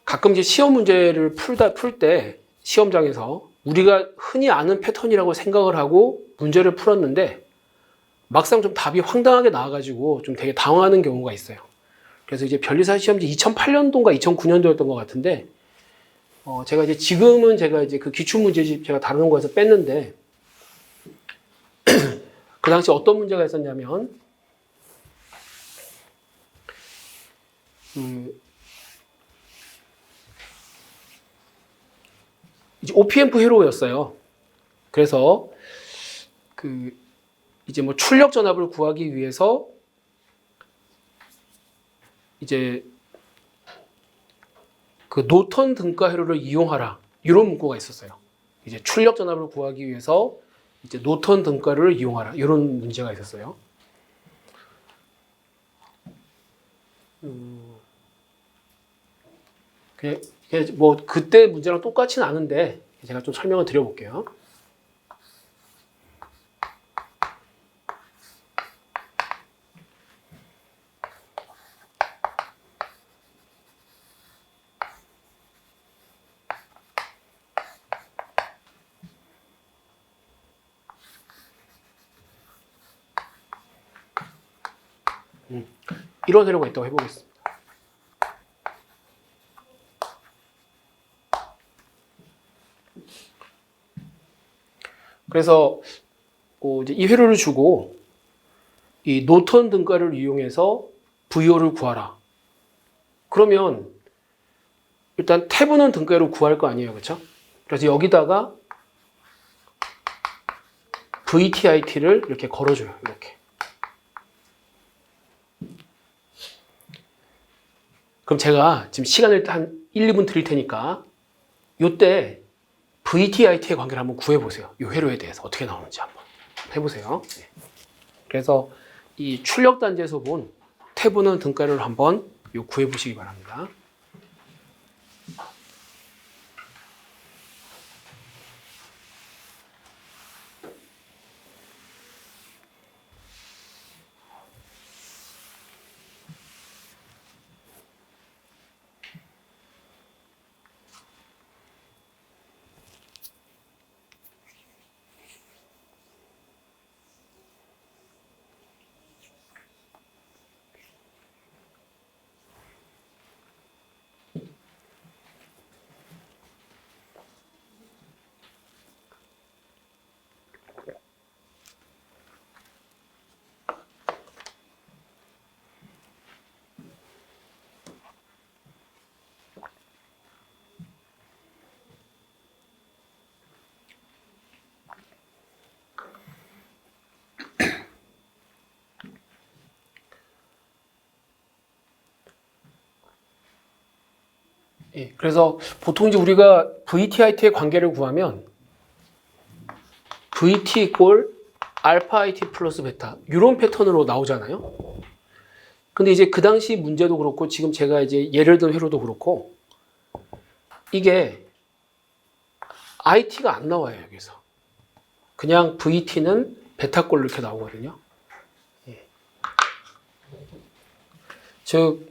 가끔 이제 시험 문제를 풀 때 시험장에서 우리가 흔히 아는 패턴이라고 생각을 하고 문제를 풀었는데 막상 좀 답이 황당하게 나와가지고 좀 되게 당황하는 경우가 있어요. 그래서 이제 변리사 시험지 2008년도인가 2009년도였던 것 같은데 제가 이제 지금은 제가 이제 그 기출문제집 제가 다루는 거에서 뺐는데 그 당시 어떤 문제가 있었냐면 이제 OPMF 회로였어요. 그래서 이제 뭐 출력 전압을 구하기 위해서 이제 그 노턴 등가 회로를 이용하라 이런 문구가 있었어요. 이제 출력 전압을 구하기 위해서 이제 노턴 등가를 이용하라 이런 문제가 있었어요. 그냥 뭐 그때 문제랑 똑같지는 않은데 제가 좀 설명을 드려볼게요. 이런 회로가 있다고 해보겠습니다. 그래서 이제 이 회로를 주고 이 노턴 등가를 이용해서 VO를 구하라. 그러면 일단 태브는 등가로 구할 거 아니에요, 그렇죠? 그래서 여기다가 VTIT를 이렇게 걸어줘요, 이렇게. 그럼 제가 지금 시간을 한 1, 2분 드릴 테니까 이때 VTIT의 관계를 한번 구해보세요. 이 회로에 대해서 어떻게 나오는지 한번 해보세요. 그래서 이 출력 단지에서 본 태브는 등가를 한번 구해보시기 바랍니다. 예, 그래서 보통 이제 우리가 VTIT의 관계를 구하면 VT 이꼴 알파 IT 플러스 베타 이런 패턴으로 나오잖아요. 근데 이제 그 당시 문제도 그렇고 지금 제가 이제 예를 든 회로도 그렇고 이게 IT가 안 나와요, 여기서. 그냥 VT는 베타꼴 이렇게 나오거든요. 예. 즉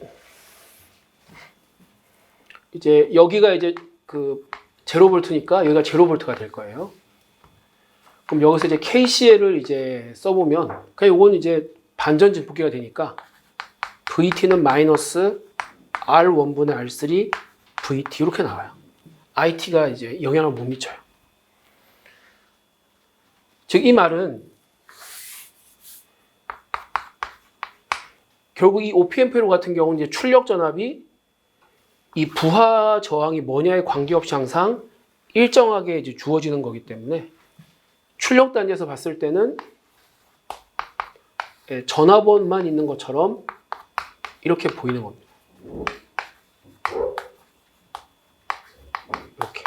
이제 여기가 이제 그 0V니까 여기가 0V가 될 거예요. 그럼 여기서 이제 KCL을 이제 써보면 그냥 이건 이제 반전 증폭기가 되니까 VT는 마이너스 R1분의 R3 VT 이렇게 나와요. IT가 이제 영향을 못 미쳐요. 즉 이 말은 결국 이 OPM 회로 같은 경우는 이제 출력 전압이 이 부하 저항이 뭐냐에 관계없이 항상 일정하게 이제 주어지는 거기 때문에 출력 단지에서 봤을 때는 전압원만 있는 것처럼 이렇게 보이는 겁니다. 이렇게.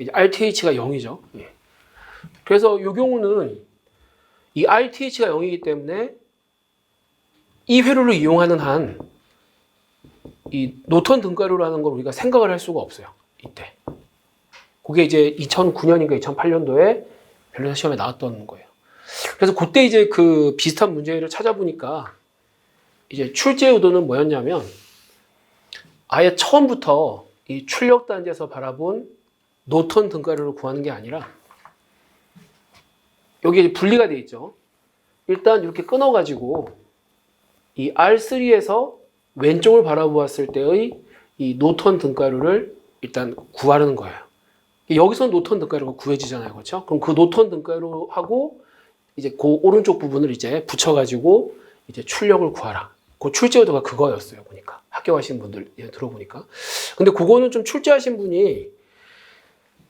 이제 RTH가 0이죠. 예. 그래서 이 경우는 이 RTH가 0이기 때문에 이 회로를 이용하는 한 이 노턴 등가루라는 걸 우리가 생각을 할 수가 없어요. 이때. 그게 이제 2009년인가 2008년도에 변호사 시험에 나왔던 거예요. 그래서 그때 이제 그 비슷한 문제를 찾아보니까 이제 출제 의도는 뭐였냐면 아예 처음부터 이 출력 단지에서 바라본 노턴 등가루를 구하는 게 아니라 여기 분리가 돼 있죠. 일단 이렇게 끊어가지고 이 R3에서 왼쪽을 바라보았을 때의 이 노턴 등가루를 일단 구하려는 거예요. 여기서 노턴 등가루가 구해지잖아요. 그렇죠? 그럼 그 노턴 등가루하고 이제 그 오른쪽 부분을 이제 붙여가지고 이제 출력을 구하라. 그 출제 의도가 그거였어요. 보니까. 합격하신 분들 들어보니까. 근데 그거는 좀 출제하신 분이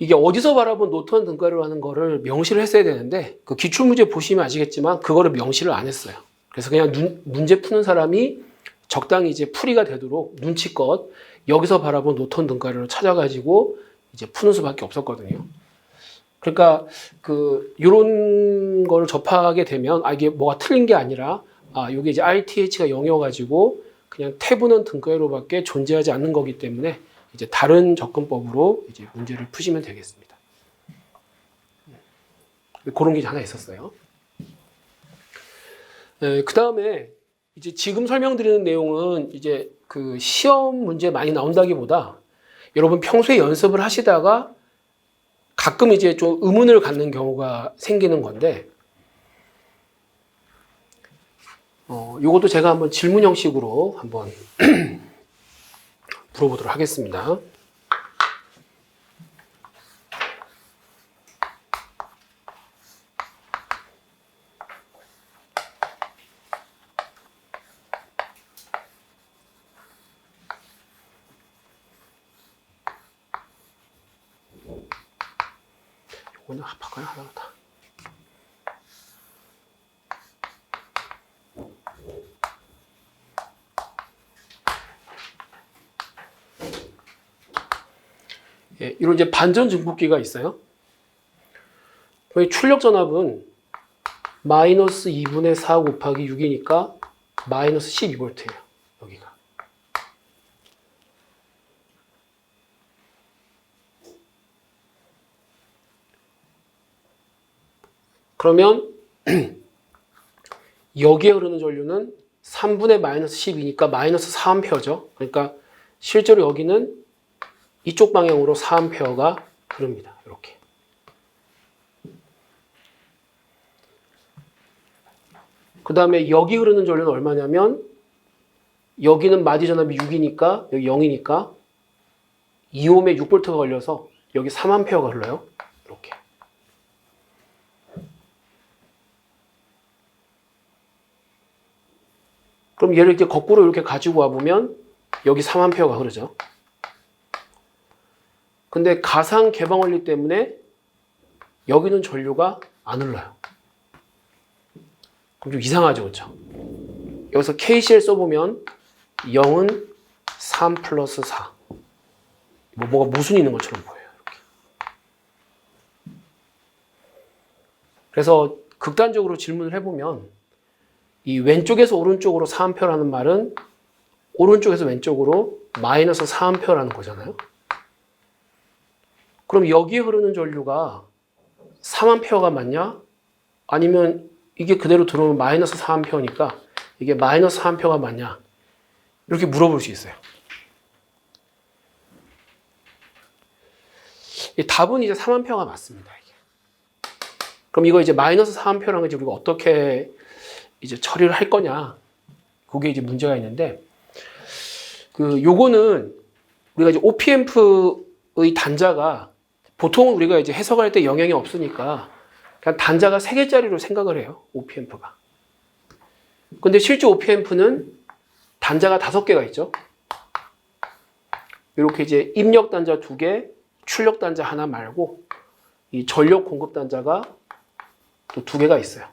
이게 어디서 바라본 노턴 등가루 하는 거를 명시를 했어야 되는데 그 기출문제 보시면 아시겠지만 그거를 명시를 안 했어요. 그래서 그냥 문제 푸는 사람이 적당히 이제 풀이가 되도록 눈치껏 여기서 바라본 노턴 등가루를 찾아가지고 이제 푸는 수밖에 없었거든요. 그러니까 요런 거를 접하게 되면 이게 뭐가 틀린 게 아니라 이게 이제 RTH가 0이어가지고 그냥 태분은 등가루밖에 존재하지 않는 거기 때문에 이제 다른 접근법으로 이제 문제를 푸시면 되겠습니다. 그런 게 하나 있었어요. 그 다음에 이제 지금 설명드리는 내용은 이제 그 시험 문제 많이 나온다기보다 여러분 평소에 연습을 하시다가 가끔 이제 좀 의문을 갖는 경우가 생기는 건데, 요것도 제가 한번 질문 형식으로 한번 물어보도록 하겠습니다. 요거는 합할까요? 하나 다. 예, 이런 이제 반전 증폭기가 있어요. 출력 전압은 마이너스 2분의 4 곱하기 6이니까 마이너스 12V예요. 여기가. 그러면 여기에 흐르는 전류는 3분의 마이너스 10이니까 마이너스 4A죠. 그러니까 실제로 여기는 이쪽 방향으로 4A가 흐릅니다. 이렇게. 그 다음에 여기 흐르는 전류는 얼마냐면 여기는 마디 전압이 6이니까 여기 0이니까 2옴에 6V가 걸려서 여기 3A가 흘러요. 이렇게. 그럼 얘를 이렇게 거꾸로 이렇게 가지고 와보면 여기 3A가 흐르죠. 근데 가상 개방 원리 때문에 여기는 전류가 안 흘러요. 그럼 좀 이상하죠, 그렇죠? 여기서 KCL 써보면 0은 3 플러스 4. 뭐가 모순이 있는 것처럼 보여요. 이렇게. 그래서 극단적으로 질문을 해보면 이 왼쪽에서 오른쪽으로 4A라는 말은 오른쪽에서 왼쪽으로 마이너스 4A라는 거잖아요. 그럼 여기에 흐르는 전류가 3A가 맞냐? 아니면 이게 그대로 들어오면 마이너스 4A니까 이게 마이너스 4A가 맞냐? 이렇게 물어볼 수 있어요. 답은 이제 3A가 맞습니다. 이게. 그럼 이거 이제 마이너스 4A라는 거 이제 우리가 어떻게 이제 처리를 할 거냐? 그게 이제 문제가 있는데, 요거는 우리가 이제 OPM프의 단자가 보통 우리가 이제 해석할 때 영향이 없으니까 그냥 단자가 3개짜리로 생각을 해요. OPM프가. 근데 실제 OPM프는 단자가 5개가 있죠. 이렇게 이제 입력 단자 2개, 출력 단자 하나 말고 이 전력 공급 단자가 또 2개가 있어요.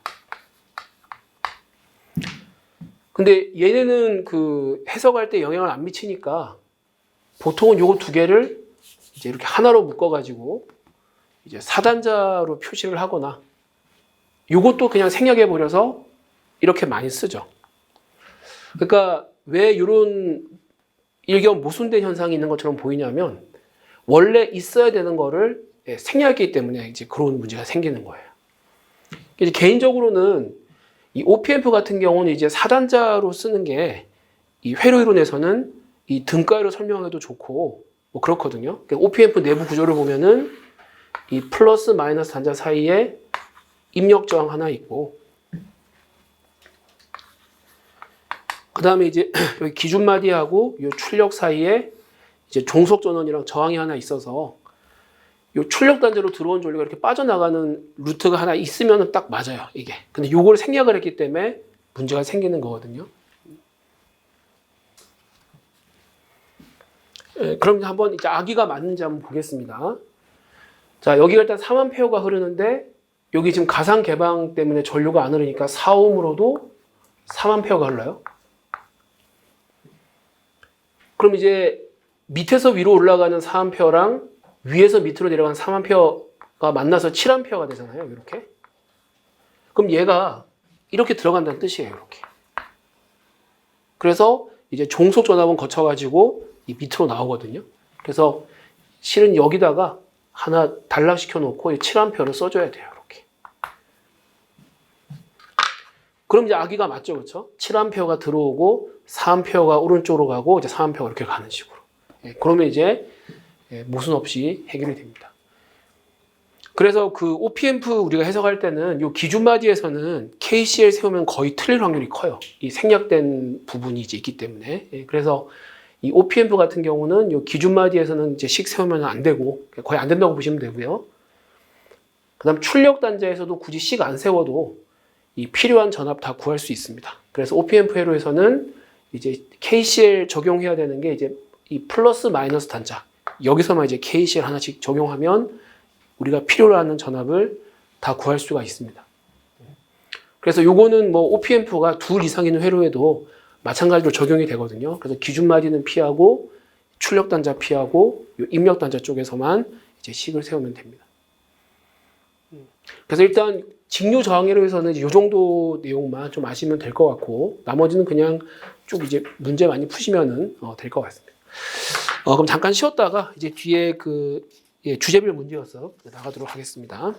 근데 얘네는 해석할 때 영향을 안 미치니까 보통은 요거 2개를 이제 이렇게 하나로 묶어가지고 이제 4단자로 표시를 하거나 요것도 그냥 생략해버려서 이렇게 많이 쓰죠. 그러니까 왜 이런 일견 모순된 현상이 있는 것처럼 보이냐면 원래 있어야 되는 거를 생략이기 때문에 이제 그런 문제가 생기는 거예요. 이제 개인적으로는 이 OPF 같은 경우는 이제 4단자로 쓰는 게 이 회로 이론에서는 이 등가로 설명해도 좋고 뭐 그렇거든요. OPF 내부 구조를 보면은 이 플러스 마이너스 단자 사이에 입력 저항 하나 있고, 그 다음에 이제 여기 기준마디하고 이 출력 사이에 이제 종속 전원이랑 저항이 하나 있어서 이 출력 단자로 들어온 전류가 이렇게 빠져나가는 루트가 하나 있으면 딱 맞아요, 이게. 근데 요걸 생략을 했기 때문에 문제가 생기는 거거든요. 그럼 한번 이제 아기가 맞는지 한번 보겠습니다. 자, 여기가 일단 4A가 흐르는데 여기 지금 가상 개방 때문에 전류가 안 흐르니까 4ohm으로도 4A가 흘러요. 그럼 이제 밑에서 위로 올라가는 4A랑 위에서 밑으로 내려가는 3A가 만나서 7A가 되잖아요. 이렇게. 그럼 얘가 이렇게 들어간다는 뜻이에요. 이렇게. 그래서 이제 종속 전압은 거쳐가지고 이 밑으로 나오거든요. 그래서 실은 여기다가 하나 단락시켜 놓고 7A를 써줘야 돼요. 이렇게. 그럼 이제 아기가 맞죠. 그렇죠? 7A가 들어오고 4A가 오른쪽으로 가고 이제 3A가 이렇게 가는 식으로. 그러면 이제 모순 없이 해결이 됩니다. 그래서 그 OPMF 우리가 해석할 때는 이 기준마디에서는 KCL 세우면 거의 틀릴 확률이 커요. 이 생략된 부분이 이제 있기 때문에. 그래서 이 OPMF 같은 경우는 이 기준마디에서는 이제 식 세우면 안 되고 거의 안 된다고 보시면 되고요. 그다음 출력 단자에서도 굳이 식 안 세워도 이 필요한 전압 다 구할 수 있습니다. 그래서 OPMF 회로에서는 이제 KCL 적용해야 되는 게 이제 이 플러스 마이너스 단자. 여기서만 이제 KCL 하나씩 적용하면 우리가 필요로 하는 전압을 다 구할 수가 있습니다. 그래서 요거는 뭐 OPMF가 둘 이상 있는 회로에도 마찬가지로 적용이 되거든요. 그래서 기준마디는 피하고 출력 단자 피하고 요 입력 단자 쪽에서만 이제 식을 세우면 됩니다. 그래서 일단 직류 저항 회로에서는 이 정도 내용만 좀 아시면 될 것 같고 나머지는 그냥 쭉 이제 문제 많이 푸시면은 될 것 같습니다. 그럼 잠깐 쉬었다가 이제 뒤에 그 주제별 문제였어 나가도록 하겠습니다.